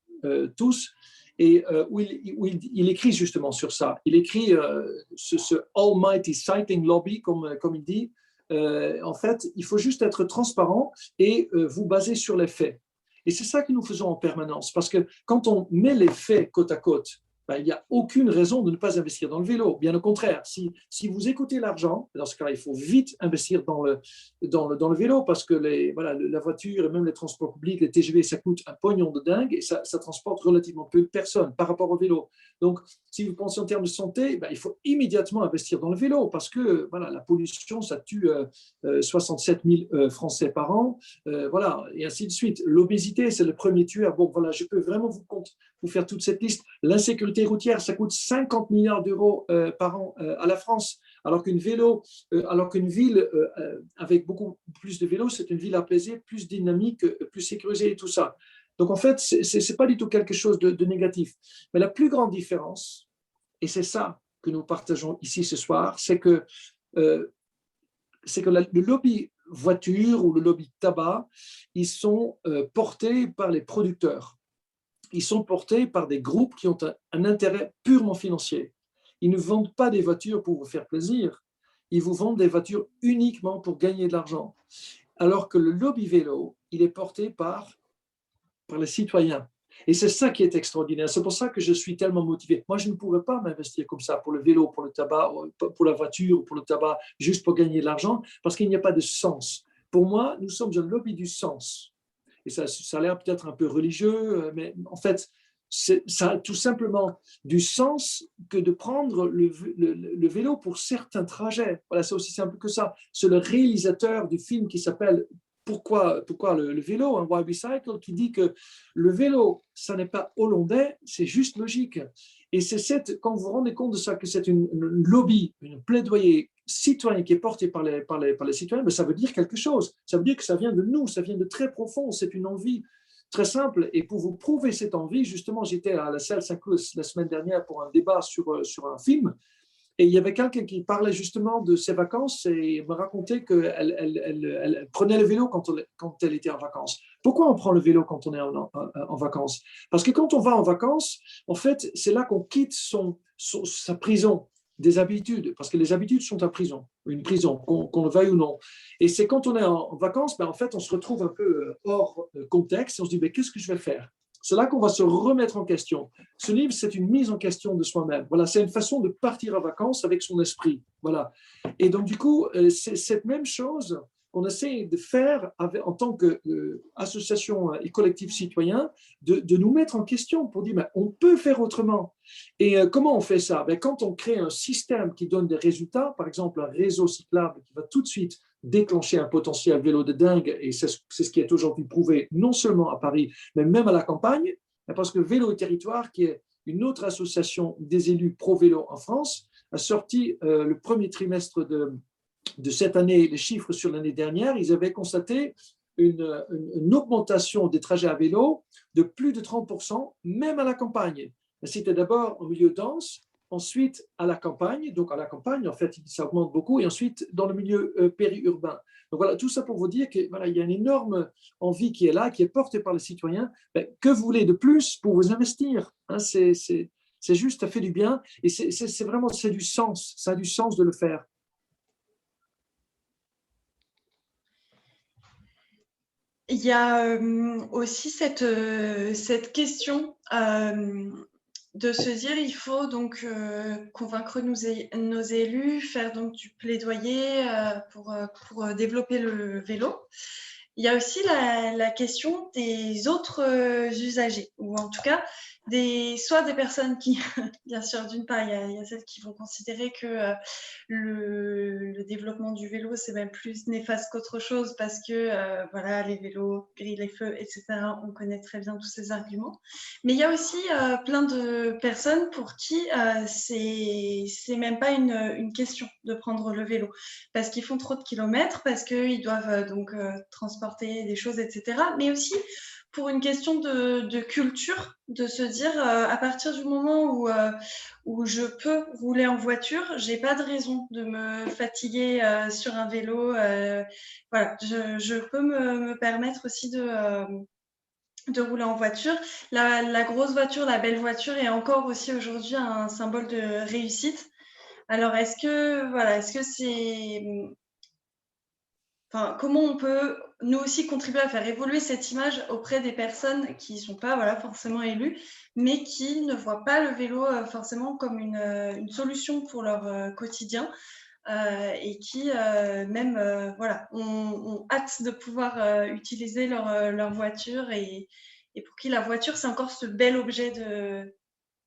tous, et où il écrit justement sur ça. Il écrit ce almighty sighting lobby, comme il dit. En fait, il faut juste être transparent et vous baser sur les faits. Et c'est ça que nous faisons en permanence, parce que quand on met les faits côte à côte, il n'y a aucune raison de ne pas investir dans le vélo. Bien au contraire, si vous écoutez l'argent, dans ce cas-là, il faut vite investir dans le vélo parce que la voiture et même les transports publics, les TGV, ça coûte un pognon de dingue et ça transporte relativement peu de personnes par rapport au vélo. Donc, si vous pensez en termes de santé, il faut immédiatement investir dans le vélo parce que la pollution, ça tue 67 000 Français par an, et ainsi de suite. L'obésité, c'est le premier tueur. Bon, je peux vraiment vous faire toute cette liste. L'insécurité routière, ça coûte 50 milliards d'euros par an à la France, alors qu'une ville avec beaucoup plus de vélos, c'est une ville apaisée, plus dynamique, plus sécurisée et tout ça. Donc en fait, ce n'est pas du tout quelque chose de négatif. Mais la plus grande différence, et c'est ça que nous partageons ici ce soir, c'est que le lobby voiture ou le lobby tabac, ils sont portés par les producteurs. Ils sont portés par des groupes qui ont un intérêt purement financier. Ils ne vendent pas des voitures pour vous faire plaisir. Ils vous vendent des voitures uniquement pour gagner de l'argent. Alors que le lobby vélo, il est porté par les citoyens. Et c'est ça qui est extraordinaire. C'est pour ça que je suis tellement motivé. Moi, je ne pourrais pas m'investir comme ça pour le vélo, pour le tabac, pour la voiture, pour le tabac, juste pour gagner de l'argent, parce qu'il n'y a pas de sens. Pour moi, nous sommes un lobby du sens. Et ça a l'air peut-être un peu religieux, mais en fait, ça a tout simplement du sens que de prendre le vélo pour certains trajets. Voilà, c'est aussi simple que ça. C'est le réalisateur du film qui s'appelle pourquoi le vélo, Why Bicycle, qui dit que le vélo, ça n'est pas hollandais, c'est juste logique. Et quand vous vous rendez compte de ça, que c'est une lobby, une plaidoyer citoyen qui est porté par les citoyens, mais ça veut dire quelque chose. Ça veut dire que ça vient de nous, ça vient de très profond, c'est une envie très simple. Et pour vous prouver cette envie, justement, j'étais à la salle Saint-Cloud la semaine dernière pour un débat sur un film. Et il y avait quelqu'un qui parlait justement de ses vacances et me racontait qu'elle prenait le vélo quand elle était en vacances. Pourquoi on prend le vélo quand on est en vacances? Parce que quand on va en vacances, en fait, c'est là qu'on quitte sa prison des habitudes, parce que les habitudes sont une prison, qu'on le veuille ou non. Et c'est quand on est en vacances, en fait, on se retrouve un peu hors contexte et on se dit, mais qu'est-ce que je vais faire? C'est là qu'on va se remettre en question. Ce livre, c'est une mise en question de soi-même. Voilà, c'est une façon de partir en vacances avec son esprit. Voilà. Et donc, du coup, c'est cette même chose qu'on essaie de faire en tant qu'association et collectif citoyen, de nous mettre en question pour dire, mais on peut faire autrement. Et comment on fait ça? Quand on crée un système qui donne des résultats, par exemple un réseau cyclable qui va tout de suite déclencher un potentiel vélo de dingue, et c'est ce qui est aujourd'hui prouvé non seulement à Paris, mais même à la campagne, parce que Vélo et Territoire, qui est une autre association des élus pro-vélo en France, a sorti le premier trimestre de cette année les chiffres sur l'année dernière. Ils avaient constaté une augmentation des trajets à vélo de plus de 30%, même à la campagne. C'était d'abord au milieu dense, ensuite à la campagne. Donc à la campagne, en fait, ça augmente beaucoup, et ensuite dans le milieu périurbain. Donc voilà, tout ça pour vous dire qu'il y a une énorme envie qui est là, qui est portée par les citoyens. Que vous voulez de plus pour vous investir? C'est juste, ça fait du bien, et c'est vraiment, c'est du sens, ça a du sens de le faire. Il y a aussi cette question de se dire il faut donc convaincre nos élus, faire donc du plaidoyer pour développer le vélo. Il y a aussi la question des autres usagers, ou en tout cas soit des personnes qui, bien sûr, d'une part, il y a celles qui vont considérer que le développement du vélo, c'est même plus néfaste qu'autre chose parce que voilà, les vélos grillent les feux, etc. On connaît très bien tous ces arguments. Mais il y a aussi plein de personnes pour qui c'est même pas une question de prendre le vélo parce qu'ils font trop de kilomètres, parce qu'ils doivent donc transporter des choses, etc. Mais aussi pour une question de culture, de se dire à partir du moment où je peux rouler en voiture, j'ai pas de raison de me fatiguer sur un vélo. Voilà, je peux me permettre aussi de rouler en voiture. La grosse voiture, la belle voiture est encore aussi aujourd'hui un symbole de réussite. Alors, est-ce que c'est... Enfin, comment on peut, nous aussi, contribuer à faire évoluer cette image auprès des personnes qui ne sont pas forcément élues, mais qui ne voient pas le vélo forcément comme une solution pour leur quotidien et qui même ont hâte de pouvoir utiliser leur voiture et pour qui la voiture, c'est encore ce bel objet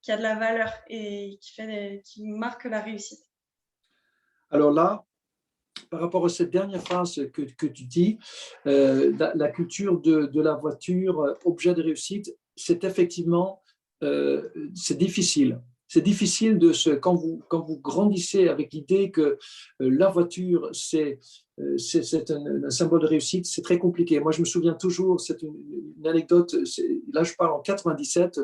qui a de la valeur et qui marque la réussite. Alors là, par rapport à cette dernière phrase que tu dis, la culture de la voiture, objet de réussite, c'est effectivement, c'est difficile. C'est difficile quand vous grandissez avec l'idée que la voiture, c'est un symbole de réussite, c'est très compliqué. Moi, je me souviens toujours, c'est une anecdote, là je parle en 97,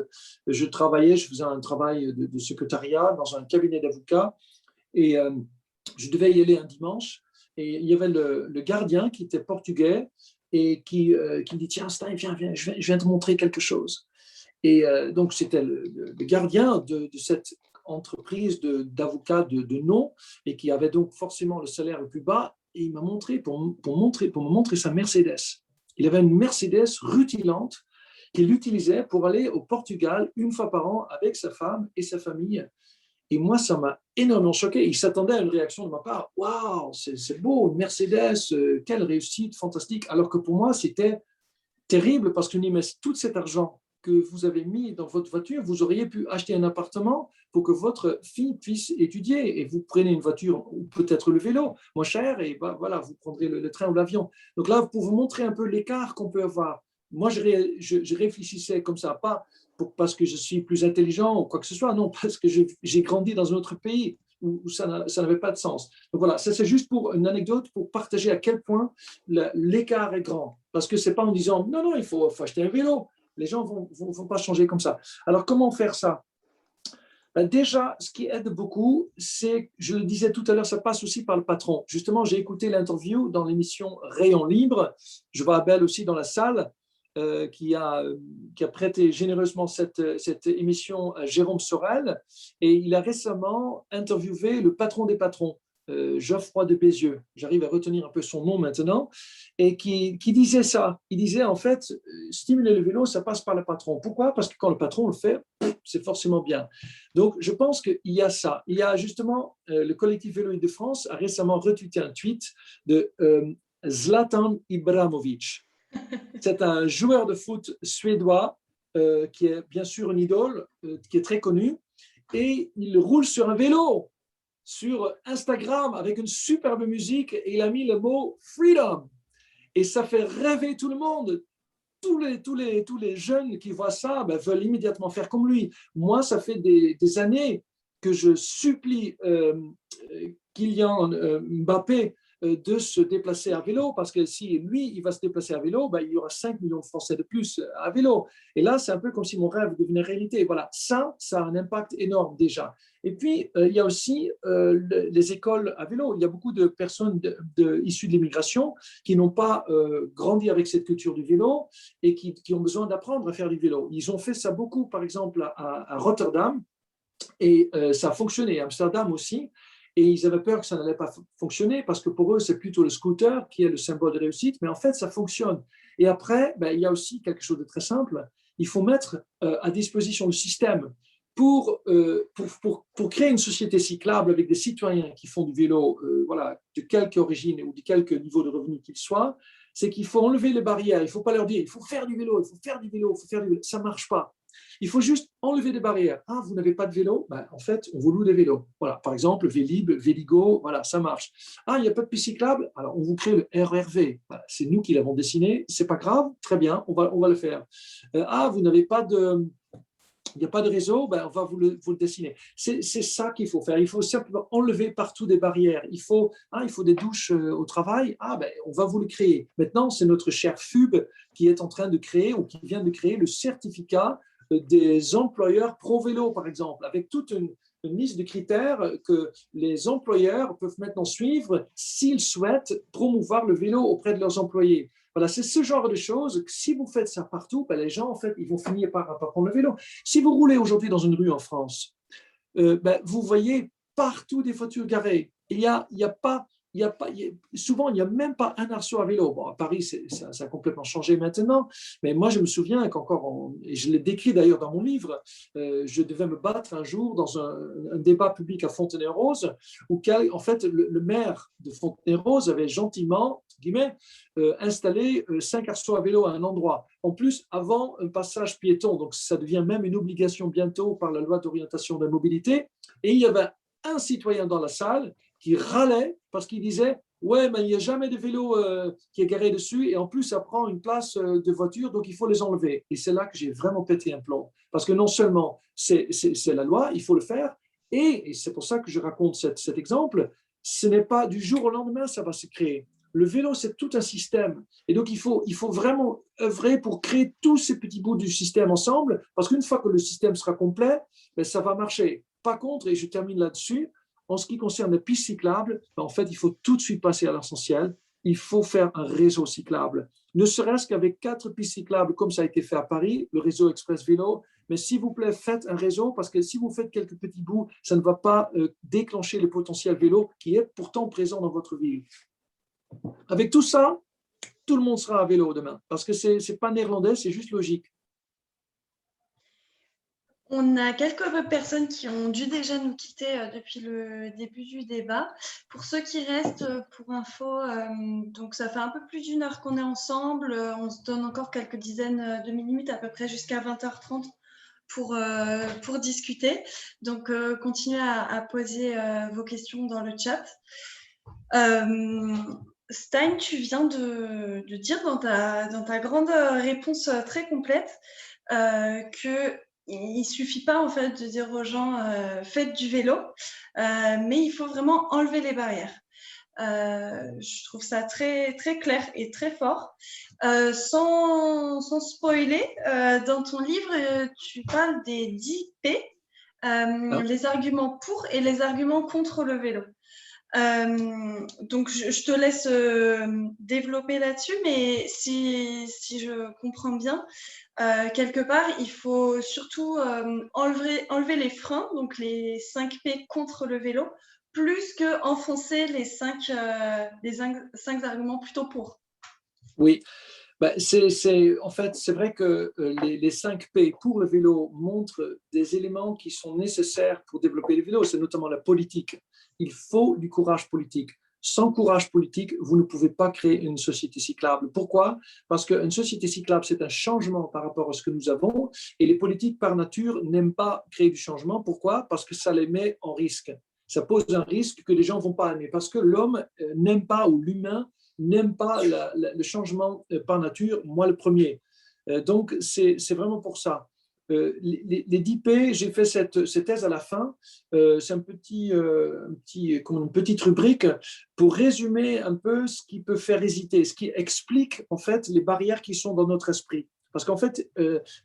je faisais un travail de secrétariat dans un cabinet d'avocats, et je devais y aller un dimanche, et il y avait le gardien qui était portugais et qui me dit, tiens, Stein, viens, je viens te montrer quelque chose. Et donc, c'était le gardien de cette entreprise d'avocats de nom, et qui avait donc forcément le salaire le plus bas, et il m'a montré, pour me montrer sa Mercedes. Il avait une Mercedes rutilante, qu'il utilisait pour aller au Portugal une fois par an avec sa femme et sa famille. Et moi, ça m'a énormément choqué. Il s'attendait à une réaction de ma part. Waouh, c'est beau, Mercedes, quelle réussite, fantastique. Alors que pour moi, c'était terrible parce que tout cet argent que vous avez mis dans votre voiture, vous auriez pu acheter un appartement pour que votre fille puisse étudier et vous prenez une voiture ou peut-être le vélo moins cher et voilà, vous prendrez le train ou l'avion. Donc là, pour vous montrer un peu l'écart qu'on peut avoir, moi, je réfléchissais comme ça, pas parce que je suis plus intelligent ou quoi que ce soit, non, parce que j'ai grandi dans un autre pays où ça n'avait pas de sens. Donc voilà, ça c'est juste pour une anecdote, pour partager à quel point l'écart est grand. Parce que ce n'est pas en disant, non, non, il faut acheter un vélo. Les gens ne vont pas changer comme ça. Alors, comment faire ça? Ben déjà, ce qui aide beaucoup, c'est, je le disais tout à l'heure, ça passe aussi par le patron. Justement, j'ai écouté l'interview dans l'émission Rayon Libre. Je vois Abel aussi dans la salle, qui a prêté généreusement cette émission à Jérôme Sorel. Et il a récemment interviewé le patron des patrons, Geoffroy de Bézieux. J'arrive à retenir un peu son nom maintenant. Et qui disait ça. Il disait, en fait, stimuler le vélo, ça passe par le patron. Pourquoi? Parce que quand le patron le fait, c'est forcément bien. Donc, je pense qu'il y a ça. Il y a justement, le collectif Vélo de France a récemment retweeté un tweet de Zlatan Ibrahimovic. C'est un joueur de foot suédois qui est bien sûr une idole, qui est très connu. Et il roule sur un vélo sur Instagram avec une superbe musique et il a mis le mot « freedom ». Et ça fait rêver tout le monde. Tous les jeunes qui voient ça veulent immédiatement faire comme lui. Moi, ça fait des années que je supplie Kylian Mbappé de se déplacer à vélo, parce que si lui, il va se déplacer à vélo, il y aura 5 millions de Français de plus à vélo. Et là, c'est un peu comme si mon rêve devenait réalité. Voilà, ça a un impact énorme déjà. Et puis, il y a aussi les écoles à vélo. Il y a beaucoup de personnes issues de l'immigration qui n'ont pas grandi avec cette culture du vélo et qui ont besoin d'apprendre à faire du vélo. Ils ont fait ça beaucoup, par exemple, à Rotterdam, et ça a fonctionné. À Amsterdam aussi. Et ils avaient peur que ça n'allait pas fonctionner parce que pour eux, c'est plutôt le scooter qui est le symbole de réussite. Mais en fait, ça fonctionne. Et après, il y a aussi quelque chose de très simple. Il faut mettre à disposition le système pour créer une société cyclable avec des citoyens qui font du vélo, voilà, de quelque origine ou de quelque niveau de revenu qu'ils soient. C'est qu'il faut enlever les barrières. Il ne faut pas leur dire, il faut faire du vélo, il faut faire du vélo, il faut faire du vélo. Ça ne marche pas. Il faut juste enlever des barrières. Ah, vous n'avez pas de vélo? En fait, on vous loue des vélos. Voilà, par exemple, Vélib, Véligo, voilà, ça marche. Ah, il n'y a pas de piste cyclable? Alors, on vous crée le RRV. Voilà, c'est nous qui l'avons dessiné. C'est pas grave, très bien, on va le faire. Ah, vous n'avez pas de... Il n'y a pas de réseau, on va vous le dessiner. C'est ça qu'il faut faire. Il faut simplement enlever partout des barrières. Il faut des douches au travail. On va vous le créer. Maintenant, c'est notre cher FUB qui est en train de créer ou qui vient de créer le certificat des employeurs pro-vélo, par exemple, avec toute une liste de critères que les employeurs peuvent maintenant suivre s'ils souhaitent promouvoir le vélo auprès de leurs employés. Voilà, c'est ce genre de choses que si vous faites ça partout, les gens, en fait, ils vont finir par prendre le vélo. Si vous roulez aujourd'hui dans une rue en France, vous voyez partout des voitures garées. Souvent, il n'y a même pas un arceau à vélo. Bon, à Paris, ça a complètement changé maintenant, mais moi, je me souviens qu'encore, et je l'ai décrit d'ailleurs dans mon livre, je devais me battre un jour dans un débat public à Fontenay-Rose, où en fait, le maire de Fontenay-Rose avait gentiment, guillemets, installé 5 arceaux à vélo à un endroit. En plus, avant un passage piéton, donc ça devient même une obligation bientôt par la loi d'orientation de la mobilité, et il y avait un citoyen dans la salle qui râlait parce qu'il disait « Ouais, mais il n'y a jamais de vélo qui est garé dessus et en plus, ça prend une place de voiture, donc il faut les enlever. » Et c'est là que j'ai vraiment pété un plomb. Parce que non seulement c'est la loi, il faut le faire, et c'est pour ça que je raconte cet exemple, ce n'est pas du jour au lendemain, ça va se créer. Le vélo, c'est tout un système. Et donc, il faut vraiment œuvrer pour créer tous ces petits bouts du système ensemble, parce qu'une fois que le système sera complet, ça va marcher. Par contre, et je termine là-dessus, en ce qui concerne les pistes cyclables, en fait, il faut tout de suite passer à l'essentiel. Il faut faire un réseau cyclable. Ne serait-ce qu'avec 4 pistes cyclables, comme ça a été fait à Paris, le réseau Express Vélo. Mais s'il vous plaît, faites un réseau, parce que si vous faites quelques petits bouts, ça ne va pas déclencher le potentiel vélo qui est pourtant présent dans votre ville. Avec tout ça, tout le monde sera à vélo demain, parce que ce n'est pas néerlandais, c'est juste logique. On a quelques personnes qui ont dû déjà nous quitter depuis le début du débat. Pour ceux qui restent, pour info, donc ça fait un peu plus d'une heure qu'on est ensemble. On se donne encore quelques dizaines de minutes, à peu près jusqu'à 20h30 pour discuter. Donc, continuez à poser vos questions dans le chat. Stein, tu viens de dire dans ta grande réponse très complète que il suffit pas en fait de dire aux gens faites du vélo, mais il faut vraiment enlever les barrières. Je trouve ça très très clair et très fort. Sans spoiler, dans ton livre, tu parles des 10 P, Ah, les arguments pour et les arguments contre le vélo. Donc, je te laisse développer là-dessus, mais si je comprends bien, quelque part, il faut surtout enlever les freins, donc les 5 P contre le vélo, plus que enfoncer les 5 arguments plutôt pour. oui, ben, en fait, c'est vrai que les 5 P pour le vélo montrent des éléments qui sont nécessaires pour développer le vélo, c'est notamment la politique. Il faut du courage politique. Sans courage politique, vous ne pouvez pas créer une société cyclable. Pourquoi? Parce qu'une société cyclable, c'est un changement par rapport à ce que nous avons, et les politiques par nature n'aiment pas créer du changement. Pourquoi? Parce que ça les met en risque. Ça pose un risque que les gens ne vont pas aimer, parce que l'homme n'aime pas, ou l'humain n'aime pas le changement par nature, moi le premier. Donc, c'est vraiment pour ça. Les 10 P, j'ai fait cette thèse à la fin. C'est une petite rubrique pour résumer un peu ce qui peut faire hésiter, ce qui explique en fait les barrières qui sont dans notre esprit. Parce qu'en fait,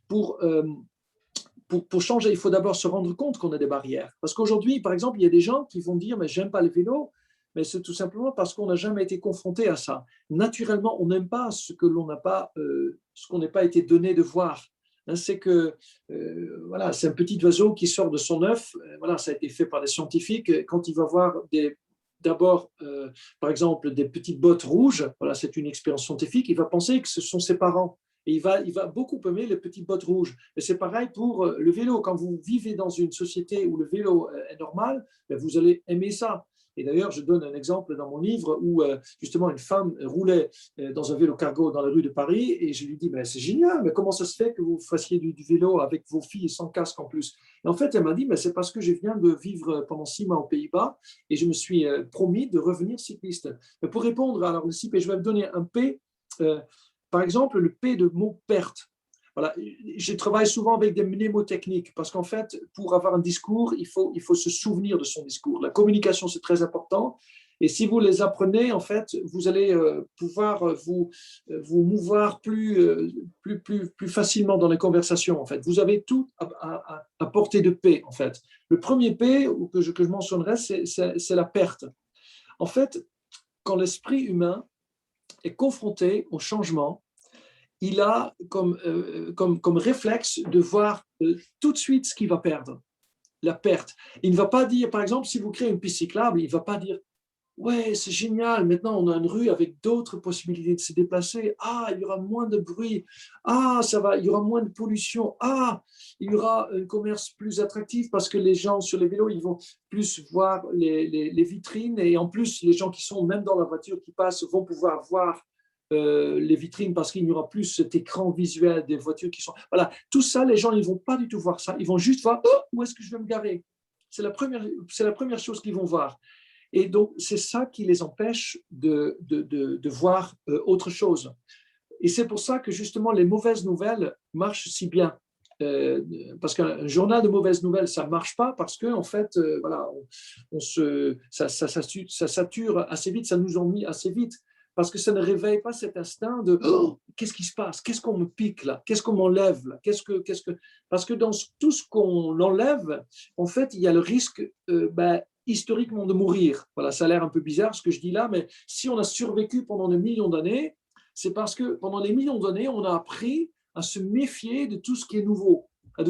pour changer, il faut d'abord se rendre compte qu'on a des barrières. Parce qu'aujourd'hui, par exemple, il y a des gens qui vont dire, mais j'aime pas le vélo, mais c'est tout simplement parce qu'on n'a jamais été confronté à ça. Naturellement, on n'aime pas ce que l'on n'a pas, ce qu'on n'a pas été donné de voir. C'est que voilà, c'est un petit oiseau qui sort de son œuf. Voilà, ça a été fait par des scientifiques. Quand il va voir d'abord, par exemple, des petites bottes rouges, voilà, c'est une expérience scientifique, il va penser que ce sont ses parents. Et il va beaucoup aimer les petites bottes rouges. Et c'est pareil pour le vélo. Quand vous vivez dans une société où le vélo est normal, vous allez aimer ça. Et d'ailleurs, je donne un exemple dans mon livre où justement une femme roulait dans un vélo cargo dans la rue de Paris et je lui dis, mais c'est génial, mais comment ça se fait que vous fassiez du vélo avec vos filles sans casque en plus? Et en fait, elle m'a dit, mais c'est parce que je viens de vivre pendant 6 mois aux Pays-Bas et je me suis promis de revenir cycliste. Mais pour répondre, alors le CP, je vais me donner un P. Par exemple, le P de mot perte. Voilà. Je travaille souvent avec des mnémotechniques parce qu'en fait, pour avoir un discours, il faut se souvenir de son discours. La communication, c'est très important. Et si vous les apprenez, en fait, vous allez pouvoir vous mouvoir plus facilement dans les conversations. En fait, vous avez tout à portée de P. En fait, le premier P que je mentionnerai, c'est la perte. En fait, quand l'esprit humain est confronté au changement, il a comme réflexe de voir tout de suite ce qu'il va perdre, la perte. Il ne va pas dire, par exemple, si vous créez une piste cyclable, il ne va pas dire ouais, c'est génial, maintenant on a une rue avec d'autres possibilités de se déplacer. Ah, il y aura moins de bruit. Ah, ça va, il y aura moins de pollution. Ah, il y aura un commerce plus attractif parce que les gens sur les vélos, ils vont plus voir les vitrines et en plus, les gens qui sont même dans la voiture qui passent vont pouvoir voir les vitrines parce qu'il n'y aura plus cet écran visuel des voitures qui sont. Voilà, tout ça, les gens, ils ne vont pas du tout voir ça. Ils vont juste voir où est-ce que je vais me garer. C'est la première chose qu'ils vont voir. Et donc, c'est ça qui les empêche de voir autre chose. Et c'est pour ça que justement, les mauvaises nouvelles marchent si bien. Parce qu'un journal de mauvaises nouvelles, ça ne marche pas parce que en fait, voilà, ça sature assez vite, ça nous ennuie assez vite parce que ça ne réveille pas cet instinct de oh, qu'est-ce qui se passe, qu'est-ce qu'on me pique là, qu'est-ce qu'on m'enlève là, parce que dans tout ce qu'on enlève, en fait, il y a le risque historiquement de mourir. Voilà, ça a l'air un peu bizarre ce que je dis là, mais si on a survécu pendant des millions d'années, c'est parce que pendant des millions d'années, on a appris à se méfier de tout ce qui est nouveau, à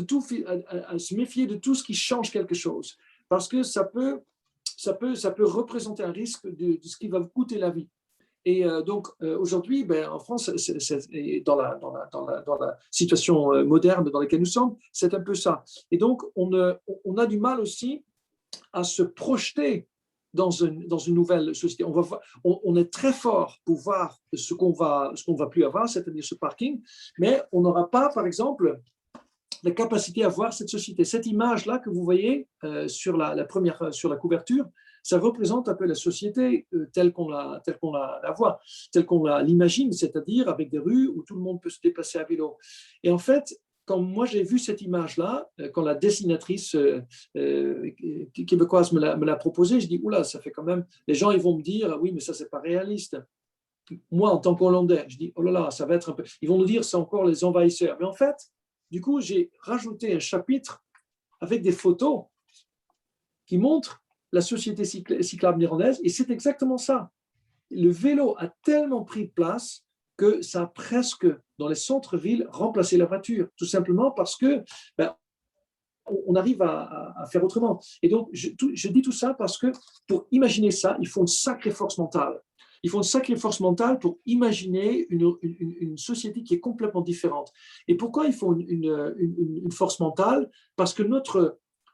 se méfier de tout ce qui change quelque chose, parce que ça peut représenter un risque de ce qui va vous coûter la vie. Et donc, aujourd'hui, ben, en France, dans la situation moderne dans laquelle nous sommes, c'est un peu ça. Et donc, on a du mal aussi à se projeter dans une nouvelle société. On est très fort pour voir ce qu'on va plus avoir, c'est-à-dire ce parking, mais on n'aura pas, par exemple, la capacité à voir cette société. Cette image-là que vous voyez sur sur la couverture, ça représente un peu la société telle qu'on la voit, telle qu'on l'imagine, c'est-à-dire avec des rues où tout le monde peut se déplacer à vélo. Et en fait, quand moi j'ai vu cette image-là, quand la dessinatrice québécoise me l'a proposée, je dis, oula, ça fait quand même, les gens ils vont me dire, oui, mais ça c'est pas réaliste. Moi, en tant qu'Hollandais, je dis, oh là là, ça va être un peu, ils vont nous dire, c'est encore les envahisseurs. Mais en fait, du coup, j'ai rajouté un chapitre avec des photos qui montrent la société cyclable néerlandaise, et c'est exactement ça. Le vélo a tellement pris de place que ça a presque, dans les centres-villes, remplacé la voiture, tout simplement parce que on arrive à faire autrement. Et donc, je dis tout ça parce que pour imaginer ça, il faut une sacrée force mentale. Il faut une sacrée force mentale pour imaginer une société qui est complètement différente. Et pourquoi il faut une force mentale? Parce que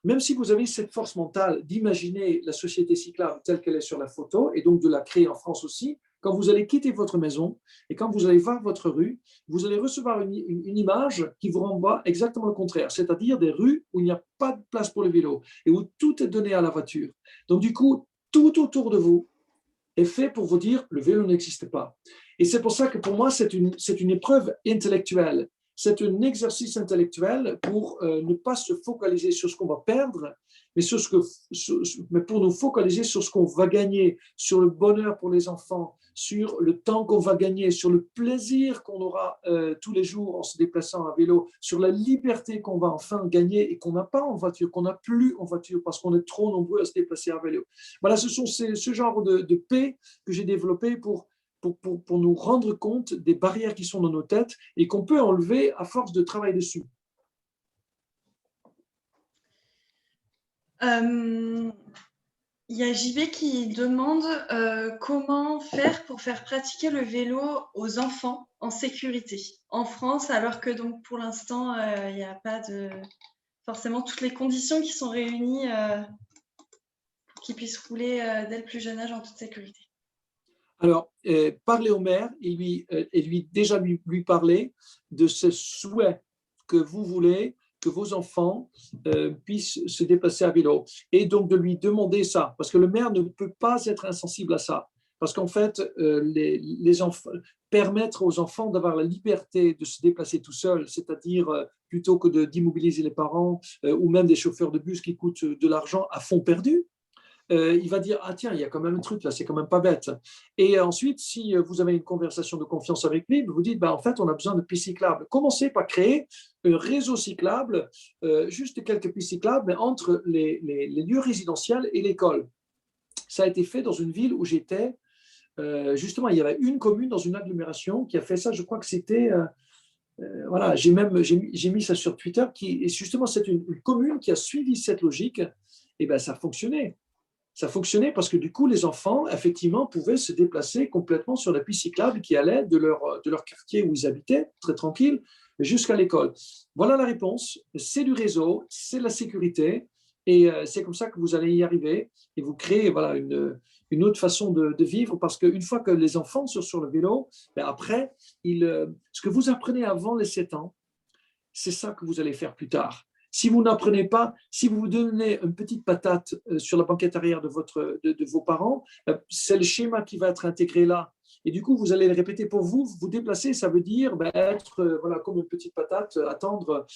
même si vous avez cette force mentale d'imaginer la société cyclable telle qu'elle est sur la photo, et donc de la créer en France aussi, quand vous allez quitter votre maison et quand vous allez voir votre rue, vous allez recevoir une image qui vous renvoie exactement le contraire, c'est-à-dire des rues où il n'y a pas de place pour le vélo et où tout est donné à la voiture. Donc du coup, tout autour de vous est fait pour vous dire le vélo n'existe pas. Et c'est pour ça que pour moi, c'est une épreuve intellectuelle. C'est un exercice intellectuel pour ne pas se focaliser sur ce qu'on va perdre, mais pour nous focaliser sur ce qu'on va gagner, sur le bonheur pour les enfants, sur le temps qu'on va gagner, sur le plaisir qu'on aura tous les jours en se déplaçant à vélo, sur la liberté qu'on va enfin gagner et qu'on n'a pas en voiture, qu'on n'a plus en voiture parce qu'on est trop nombreux à se déplacer à vélo. Voilà, ce sont ce genre de paix que j'ai développé pour nous rendre compte des barrières qui sont dans nos têtes et qu'on peut enlever à force de travail dessus. Il y a JB qui demande comment faire pour faire pratiquer le vélo aux enfants en sécurité en France, alors que donc pour l'instant, il n'y a pas forcément toutes les conditions qui sont réunies pour qu'ils puissent rouler dès le plus jeune âge en toute sécurité. Alors, parler au maire et lui parler de ce souhait que vous voulez que vos enfants puissent se déplacer à vélo. Et donc de lui demander ça, parce que le maire ne peut pas être insensible à ça. Parce qu'en fait, les enfants, permettre aux enfants d'avoir la liberté de se déplacer tout seuls, c'est-à-dire plutôt que d'immobiliser les parents ou même des chauffeurs de bus qui coûtent de l'argent à fond perdu, il va dire, ah tiens, il y a quand même un truc là, c'est quand même pas bête. Et ensuite, si vous avez une conversation de confiance avec lui, vous dites, en fait, on a besoin de pistes cyclables. Commencez par créer un réseau cyclable, juste quelques pistes cyclables, mais entre les lieux résidentiels et l'école. Ça a été fait dans une ville où j'étais. Justement, il y avait une commune dans une agglomération qui a fait ça. Je crois que c'était... voilà, j'ai mis ça sur Twitter. Justement, c'est une commune qui a suivi cette logique. Et ça fonctionnait. Ça fonctionnait parce que du coup, les enfants, effectivement, pouvaient se déplacer complètement sur la piste cyclable qui allait de leur quartier où ils habitaient, très tranquille, jusqu'à l'école. Voilà la réponse. C'est du réseau, c'est la sécurité, et c'est comme ça que vous allez y arriver. Et vous créez une autre façon de vivre, parce qu'une fois que les enfants sont sur le vélo, après, ce que vous apprenez avant les 7 ans, c'est ça que vous allez faire plus tard. Si vous n'apprenez pas, si vous vous donnez une petite patate sur la banquette arrière de vos parents, c'est le schéma qui va être intégré là. Et du coup, vous allez le répéter pour vous. Vous déplacer, ça veut dire être comme une petite patate, attendre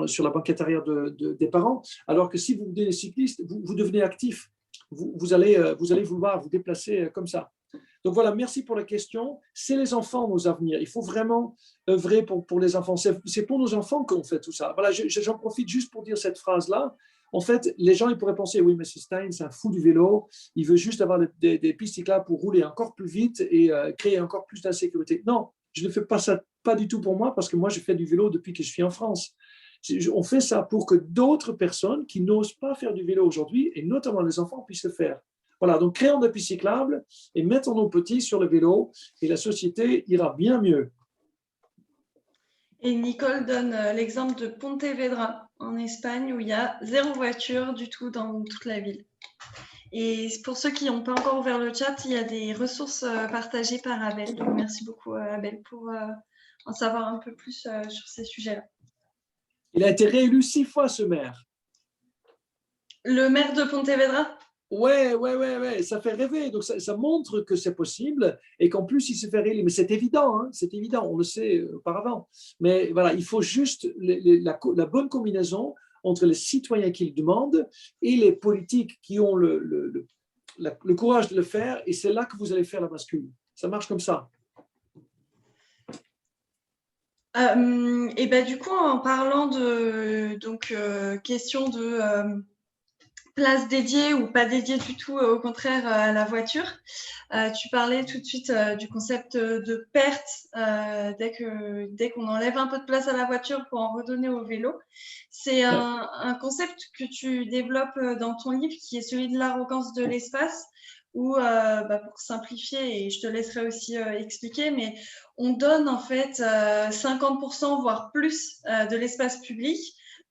sur la banquette arrière des parents. Alors que si vous devenez cycliste, vous devenez actif. Vous allez vouloir vous déplacer comme ça. Donc voilà, merci pour la question. C'est les enfants nos avenirs. Il faut vraiment œuvrer pour les enfants. C'est pour nos enfants qu'on fait tout ça. Voilà, j'en profite juste pour dire cette phrase-là. En fait, les gens ils pourraient penser, oui, mais Stein, c'est un fou du vélo. Il veut juste avoir des pistes cyclables pour rouler encore plus vite et créer encore plus d'insécurité. Non, je ne fais pas ça, pas du tout pour moi, parce que moi, je fais du vélo depuis que je suis en France. On fait ça pour que d'autres personnes qui n'osent pas faire du vélo aujourd'hui, et notamment les enfants, puissent le faire. Voilà, donc créons des pistes cyclables et mettons nos petits sur le vélo et la société ira bien mieux. Et Nicole donne l'exemple de Pontevedra en Espagne où il y a 0 voiture du tout dans toute la ville. Et pour ceux qui n'ont pas encore ouvert le chat, il y a des ressources partagées par Abel. Donc merci beaucoup Abel pour en savoir un peu plus sur ces sujets-là. Il a été réélu 6 fois, ce maire. Le maire de Pontevedra? Ouais, ça fait rêver. Donc, ça montre que c'est possible et qu'en plus, il se fait réélire. Mais c'est évident, on le sait auparavant. Mais voilà, il faut juste la bonne combinaison entre les citoyens qui le demandent et les politiques qui ont le courage de le faire. Et c'est là que vous allez faire la bascule. Ça marche comme ça. Et ben, du coup, en parlant de question de place dédiée ou pas dédiée du tout, au contraire à la voiture. Tu parlais tout de suite du concept de perte dès qu'on enlève un peu de place à la voiture pour en redonner au vélo. C'est un concept que tu développes dans ton livre qui est celui de l'arrogance de l'espace où, pour simplifier, et je te laisserai aussi expliquer, mais on donne en fait 50% voire plus de l'espace public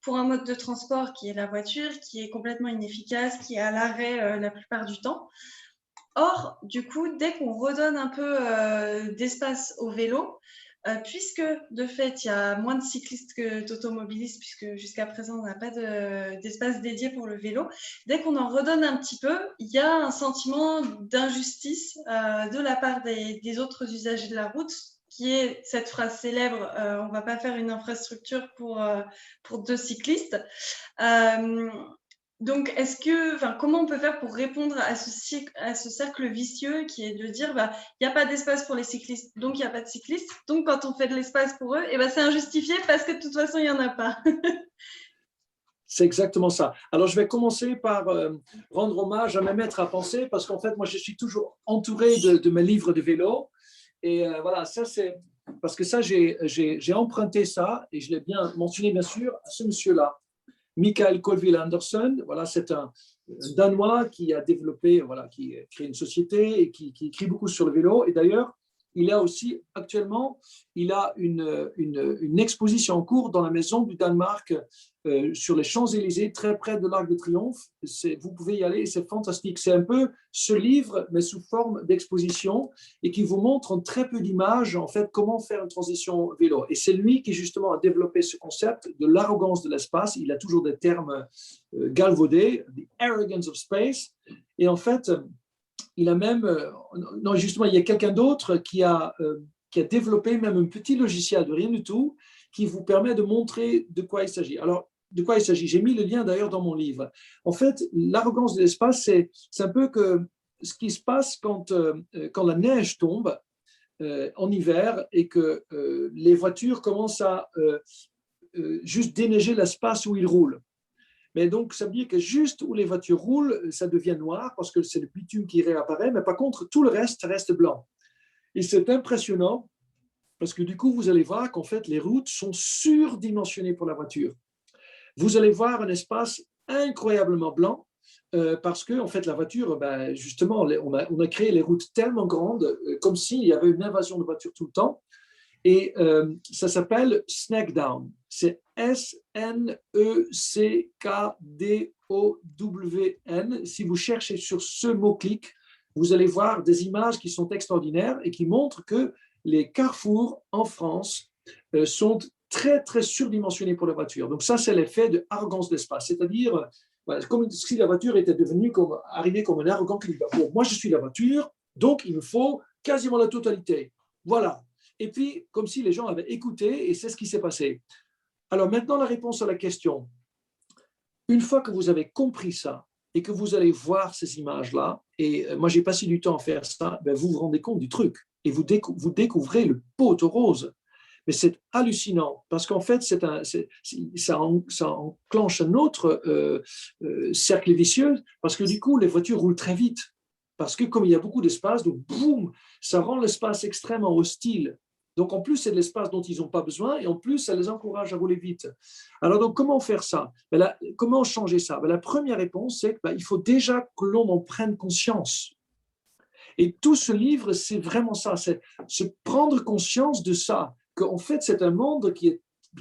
pour un mode de transport qui est la voiture, qui est complètement inefficace, qui est à l'arrêt la plupart du temps. Or, du coup, dès qu'on redonne un peu d'espace au vélo, puisque de fait, il y a moins de cyclistes que d'automobilistes, puisque jusqu'à présent, on n'a pas d'espace dédié pour le vélo, dès qu'on en redonne un petit peu, il y a un sentiment d'injustice de la part des autres usagers de la route, qui est cette phrase célèbre on ne va pas faire une infrastructure pour 2 cyclistes. Donc, comment on peut faire pour répondre à ce cercle vicieux qui est de dire il n'y a pas d'espace pour les cyclistes, donc il n'y a pas de cyclistes. Donc, quand on fait de l'espace pour eux, c'est injustifié parce que de toute façon, il n'y en a pas. C'est exactement ça. Alors, je vais commencer par rendre hommage à mes maîtres à penser parce qu'en fait, moi, je suis toujours entouré de mes livres de vélo. Et voilà, ça, c'est parce que ça, j'ai emprunté ça et je l'ai bien mentionné, bien sûr, à ce monsieur-là. Mikael Colville Anderson, voilà, c'est un Danois qui a développé, qui a créé une société et qui écrit beaucoup sur le vélo. Et d'ailleurs, il a aussi actuellement, il a une exposition en cours dans la maison du Danemark sur les Champs-Élysées, très près de l'Arc de Triomphe. Vous pouvez y aller, c'est fantastique. C'est un peu ce livre, mais sous forme d'exposition et qui vous montre en très peu d'images, en fait, comment faire une transition vélo. Et c'est lui qui, justement, a développé ce concept de l'arrogance de l'espace. Il a toujours des termes galvaudés, the arrogance of space. Et en fait, il a même, non, justement, il y a quelqu'un d'autre qui a développé même un petit logiciel de rien du tout qui vous permet de montrer de quoi il s'agit. Alors, de quoi il s'agit? J'ai mis le lien d'ailleurs dans mon livre. En fait, l'arrogance de l'espace, c'est un peu que ce qui se passe quand la neige tombe en hiver et que les voitures commencent à juste déneiger l'espace où ils roulent. Mais donc, ça veut dire que juste où les voitures roulent, ça devient noir parce que c'est le bitume qui réapparaît, mais par contre, tout le reste reste blanc. Et c'est impressionnant parce que du coup, vous allez voir qu'en fait, les routes sont surdimensionnées pour la voiture. Vous allez voir un espace incroyablement blanc parce que en fait, la voiture, justement, on a créé les routes tellement grandes comme s'il y avait une invasion de voitures tout le temps. Et ça s'appelle Snakedown. C'est S-N-E-C-K-D-O-W-N. Si vous cherchez sur ce mot-clic, vous allez voir des images qui sont extraordinaires et qui montrent que les carrefours en France sont très, très surdimensionnés pour la voiture. Donc ça, c'est l'effet de arrogance d'espace. C'est-à-dire, comme si la voiture était arrivée comme un arrogant qui dit, bon, moi, je suis la voiture, donc il me faut quasiment la totalité. Voilà. Et puis, comme si les gens avaient écouté, et c'est ce qui s'est passé. Alors maintenant, la réponse à la question. Une fois que vous avez compris ça, et que vous allez voir ces images-là, et moi j'ai passé du temps à faire ça, vous vous rendez compte du truc, et vous découvrez le poteau rose. Mais c'est hallucinant, parce qu'en fait, ça enclenche un autre cercle vicieux, parce que du coup, les voitures roulent très vite. Parce que comme il y a beaucoup d'espace, donc boum, ça rend l'espace extrêmement hostile. Donc, en plus, c'est de l'espace dont ils n'ont pas besoin et en plus, ça les encourage à rouler vite. Alors, donc, comment faire ça? Comment changer ça? La première réponse, c'est qu'il faut déjà que l'on en prenne conscience. Et tout ce livre, c'est vraiment ça, c'est prendre conscience de ça, qu'en fait, c'est un monde qui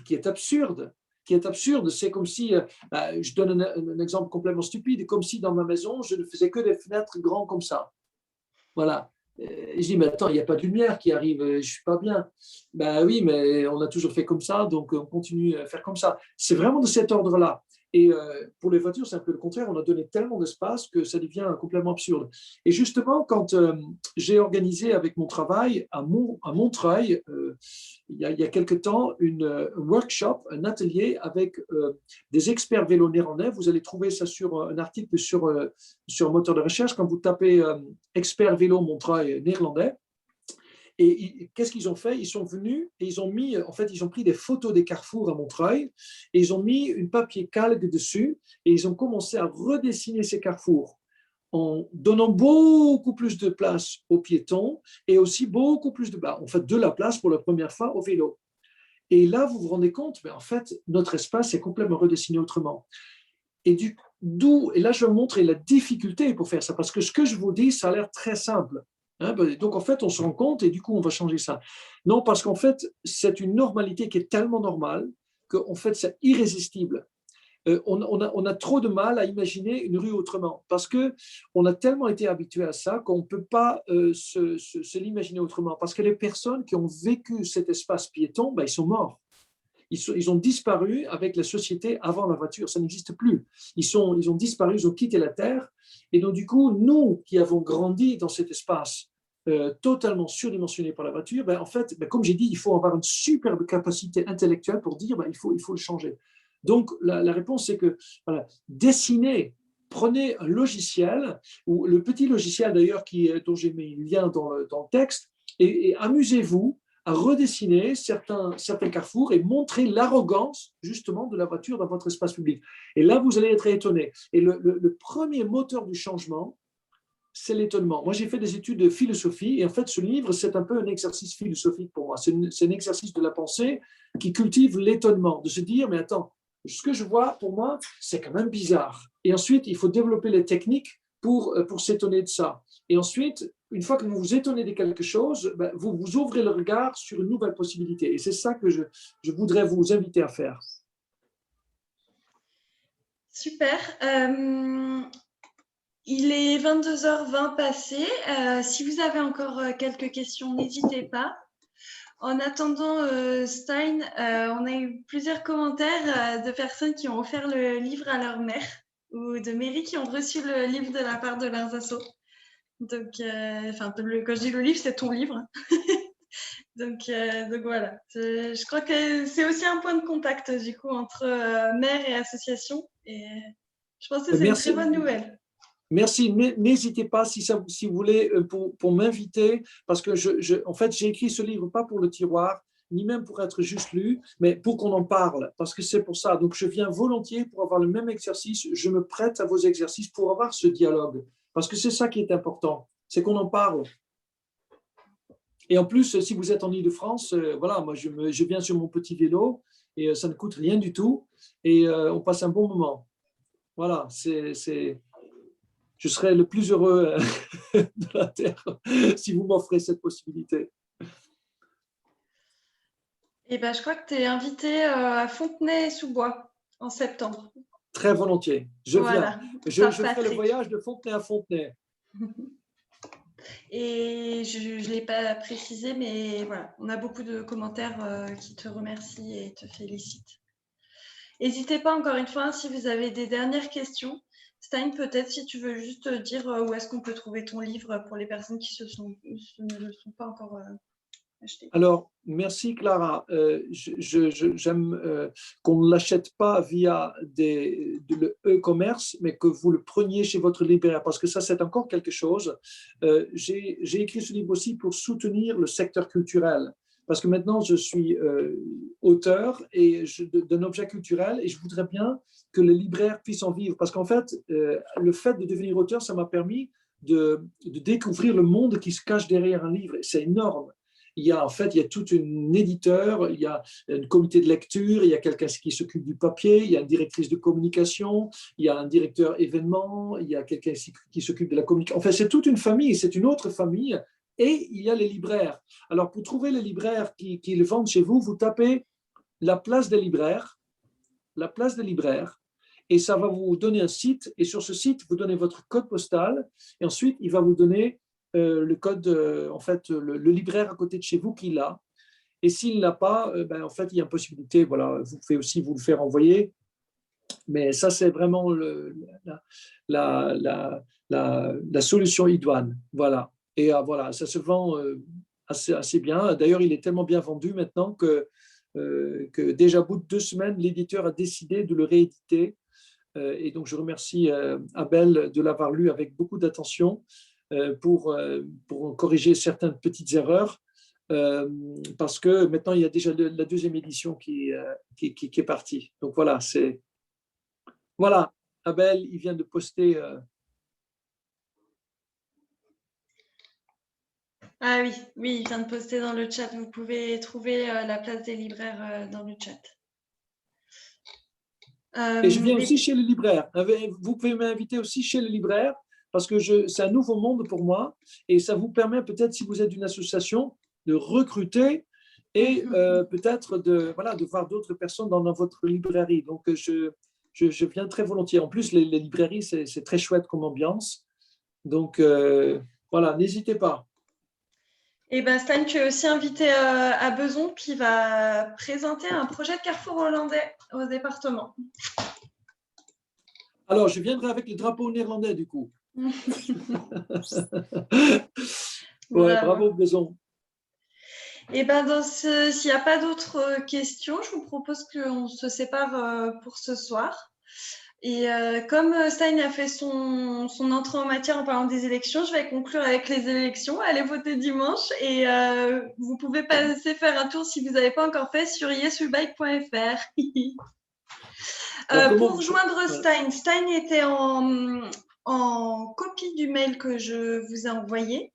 est absurde. Qui est absurde. C'est comme si, je donne un exemple complètement stupide, comme si dans ma maison, je ne faisais que des fenêtres grandes comme ça. Voilà. Et je dis, mais attends, il n'y a pas de lumière qui arrive, je ne suis pas bien. Ben oui, mais on a toujours fait comme ça, donc on continue à faire comme ça. C'est vraiment de cet ordre-là. Et pour les voitures, c'est un peu le contraire. On a donné tellement d'espace que ça devient complètement absurde. Et justement, quand j'ai organisé avec mon travail à Montreuil, il y a quelque temps, un workshop, un atelier avec des experts vélo néerlandais. Vous allez trouver ça sur un article sur un moteur de recherche. Quand vous tapez expert vélo Montreuil néerlandais, et qu'est-ce qu'ils ont fait? Ils sont venus et ils ont pris des photos des carrefours à Montreuil et ils ont mis une papier calque dessus et ils ont commencé à redessiner ces carrefours en donnant beaucoup plus de place aux piétons et aussi beaucoup plus de la place pour la première fois au vélo. Et là, vous vous rendez compte, mais en fait, notre espace est complètement redessiné autrement. Et là, je vais vous montrer la difficulté pour faire ça, parce que ce que je vous dis, ça a l'air très simple. Donc, en fait, on se rend compte et du coup, on va changer ça. Non, parce qu'en fait, c'est une normalité qui est tellement normale qu'en fait, c'est irrésistible. On a trop de mal à imaginer une rue autrement parce qu'on a tellement été habitué à ça qu'on ne peut pas se l'imaginer autrement. Parce que les personnes qui ont vécu cet espace piéton, ils sont morts. Ils ont disparu avec la société avant la voiture, ça n'existe plus. Ils ont disparu, ils ont quitté la Terre. Et donc, du coup, nous qui avons grandi dans cet espace totalement surdimensionné par la voiture, en fait, comme j'ai dit, il faut avoir une superbe capacité intellectuelle pour dire il faut le changer. Donc, la réponse, c'est que dessinez, prenez un logiciel, ou le petit logiciel d'ailleurs dont j'ai mis le lien dans le texte, et amusez-vous à redessiner certains carrefours et montrer l'arrogance justement de la voiture dans votre espace public. Et là, vous allez être étonné. Et le premier moteur du changement, c'est l'étonnement. Moi, j'ai fait des études de philosophie et en fait, ce livre, c'est un peu un exercice philosophique pour moi. C'est un exercice de la pensée qui cultive l'étonnement, de se dire, mais attends, ce que je vois, pour moi, c'est quand même bizarre. Et ensuite, il faut développer les techniques pour s'étonner de ça. Et ensuite, une fois que vous vous étonnez de quelque chose, vous ouvrez le regard sur une nouvelle possibilité. Et c'est ça que je voudrais vous inviter à faire. Super. Il est 22h20 passé. Si vous avez encore quelques questions, n'hésitez pas. En attendant, Stein, on a eu plusieurs commentaires de personnes qui ont offert le livre à leur mère ou de mairies qui ont reçu le livre de la part de leurs assos. Donc, quand je dis le livre, c'est ton livre. donc voilà. Je crois que c'est aussi un point de contact du coup entre maire et association. Et je pense que c'est une très bonne nouvelle. Merci. N'hésitez pas si vous voulez pour m'inviter, parce que en fait, j'ai écrit ce livre pas pour le tiroir, ni même pour être juste lu, mais pour qu'on en parle, parce que c'est pour ça. Donc, je viens volontiers pour avoir le même exercice. Je me prête à vos exercices pour avoir ce dialogue, parce que c'est ça qui est important, c'est qu'on en parle. Et en plus, si vous êtes en Île-de-France, voilà, moi, je viens sur mon petit vélo et ça ne coûte rien du tout et on passe un bon moment. Voilà, je serai le plus heureux de la Terre si vous m'offrez cette possibilité. Je crois que tu es invité à Fontenay-sous-Bois en septembre. Très volontiers. Je viens. Je ferai le voyage de Fontenay à Fontenay. Et je ne l'ai pas précisé, mais voilà, on a beaucoup de commentaires qui te remercient et te félicitent. N'hésitez pas encore une fois, si vous avez des dernières questions. Stein, peut-être si tu veux juste dire où est-ce qu'on peut trouver ton livre pour les personnes qui ne le sont pas encore achetées. Alors, merci Clara. J'aime qu'on ne l'achète pas via le e-commerce, mais que vous le preniez chez votre libraire, parce que ça, c'est encore quelque chose. J'ai écrit ce livre aussi pour soutenir le secteur culturel. Parce que maintenant, je suis auteur d'un objet culturel et je voudrais bien que les libraires puissent en vivre. Parce qu'en fait, le fait de devenir auteur, ça m'a permis de découvrir le monde qui se cache derrière un livre. C'est énorme. en fait, il y a tout un éditeur, il y a un comité de lecture, il y a quelqu'un qui s'occupe du papier, il y a une directrice de communication, il y a un directeur événement, il y a quelqu'un qui s'occupe de la communication. Enfin, c'est toute une famille, c'est une autre famille. Et il y a les libraires. Alors, pour trouver les libraires qui le vendent chez vous, vous tapez la place des libraires, et ça va vous donner un site. Et sur ce site, vous donnez votre code postal, et ensuite, il va vous donner le code, en fait, le libraire à côté de chez vous qui l'a. Et s'il ne l'a pas, ben, en fait, il y a une possibilité, voilà, vous pouvez aussi vous le faire envoyer. Mais ça, c'est vraiment la solution idoine. Voilà. Et voilà, ça se vend assez bien. D'ailleurs, il est tellement bien vendu maintenant que déjà au bout de 2 semaines, l'éditeur a décidé de le rééditer. Et donc, je remercie Abel de l'avoir lu avec beaucoup d'attention pour corriger certaines petites erreurs. Parce que maintenant, il y a déjà la deuxième édition qui est partie. Donc voilà, voilà, Abel, il vient de poster. Ah oui, oui, il vient de poster dans le chat. Vous pouvez trouver la place des libraires dans le chat. Et je viens aussi chez les libraires. Vous pouvez m'inviter aussi chez les libraires parce que c'est un nouveau monde pour moi et ça vous permet peut-être, si vous êtes une association, de recruter et peut-être de voir d'autres personnes dans votre librairie. Donc, je viens très volontiers. En plus, les librairies, c'est très chouette comme ambiance. Donc, voilà, n'hésitez pas. Et ben Stan, tu es aussi invité à Beson qui va présenter un projet de carrefour hollandais au département. Alors, je viendrai avec le drapeau néerlandais du coup. Ouais, bravo Beson. Et ben s'il n'y a pas d'autres questions, je vous propose qu'on se sépare pour ce soir. Et comme Stein a fait son entrée en matière en parlant des élections, je vais conclure avec les élections. Allez voter dimanche et vous pouvez passer faire un tour si vous n'avez pas encore fait sur yeswebike.fr. Pour rejoindre Stein, Stein était en copie du mail que je vous ai envoyé.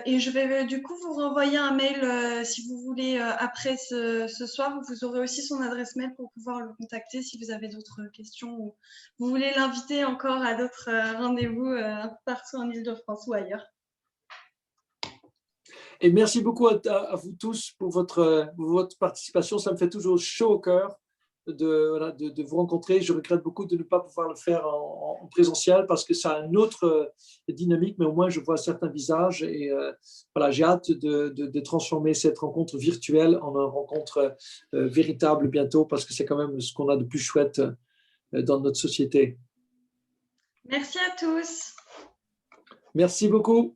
Et je vais du coup vous renvoyer un mail si vous voulez après ce soir. Vous aurez aussi son adresse mail pour pouvoir le contacter si vous avez d'autres questions ou vous voulez l'inviter encore à d'autres rendez-vous partout en Île-de-France ou ailleurs. Et merci beaucoup à vous tous pour votre participation. Ça me fait toujours chaud au cœur de vous rencontrer. Je regrette beaucoup de ne pas pouvoir le faire en présentiel parce que ça a une autre dynamique, mais au moins je vois certains visages et voilà, j'ai hâte de transformer cette rencontre virtuelle en une rencontre véritable bientôt parce que c'est quand même ce qu'on a de plus chouette dans notre société. Merci à tous. Merci beaucoup.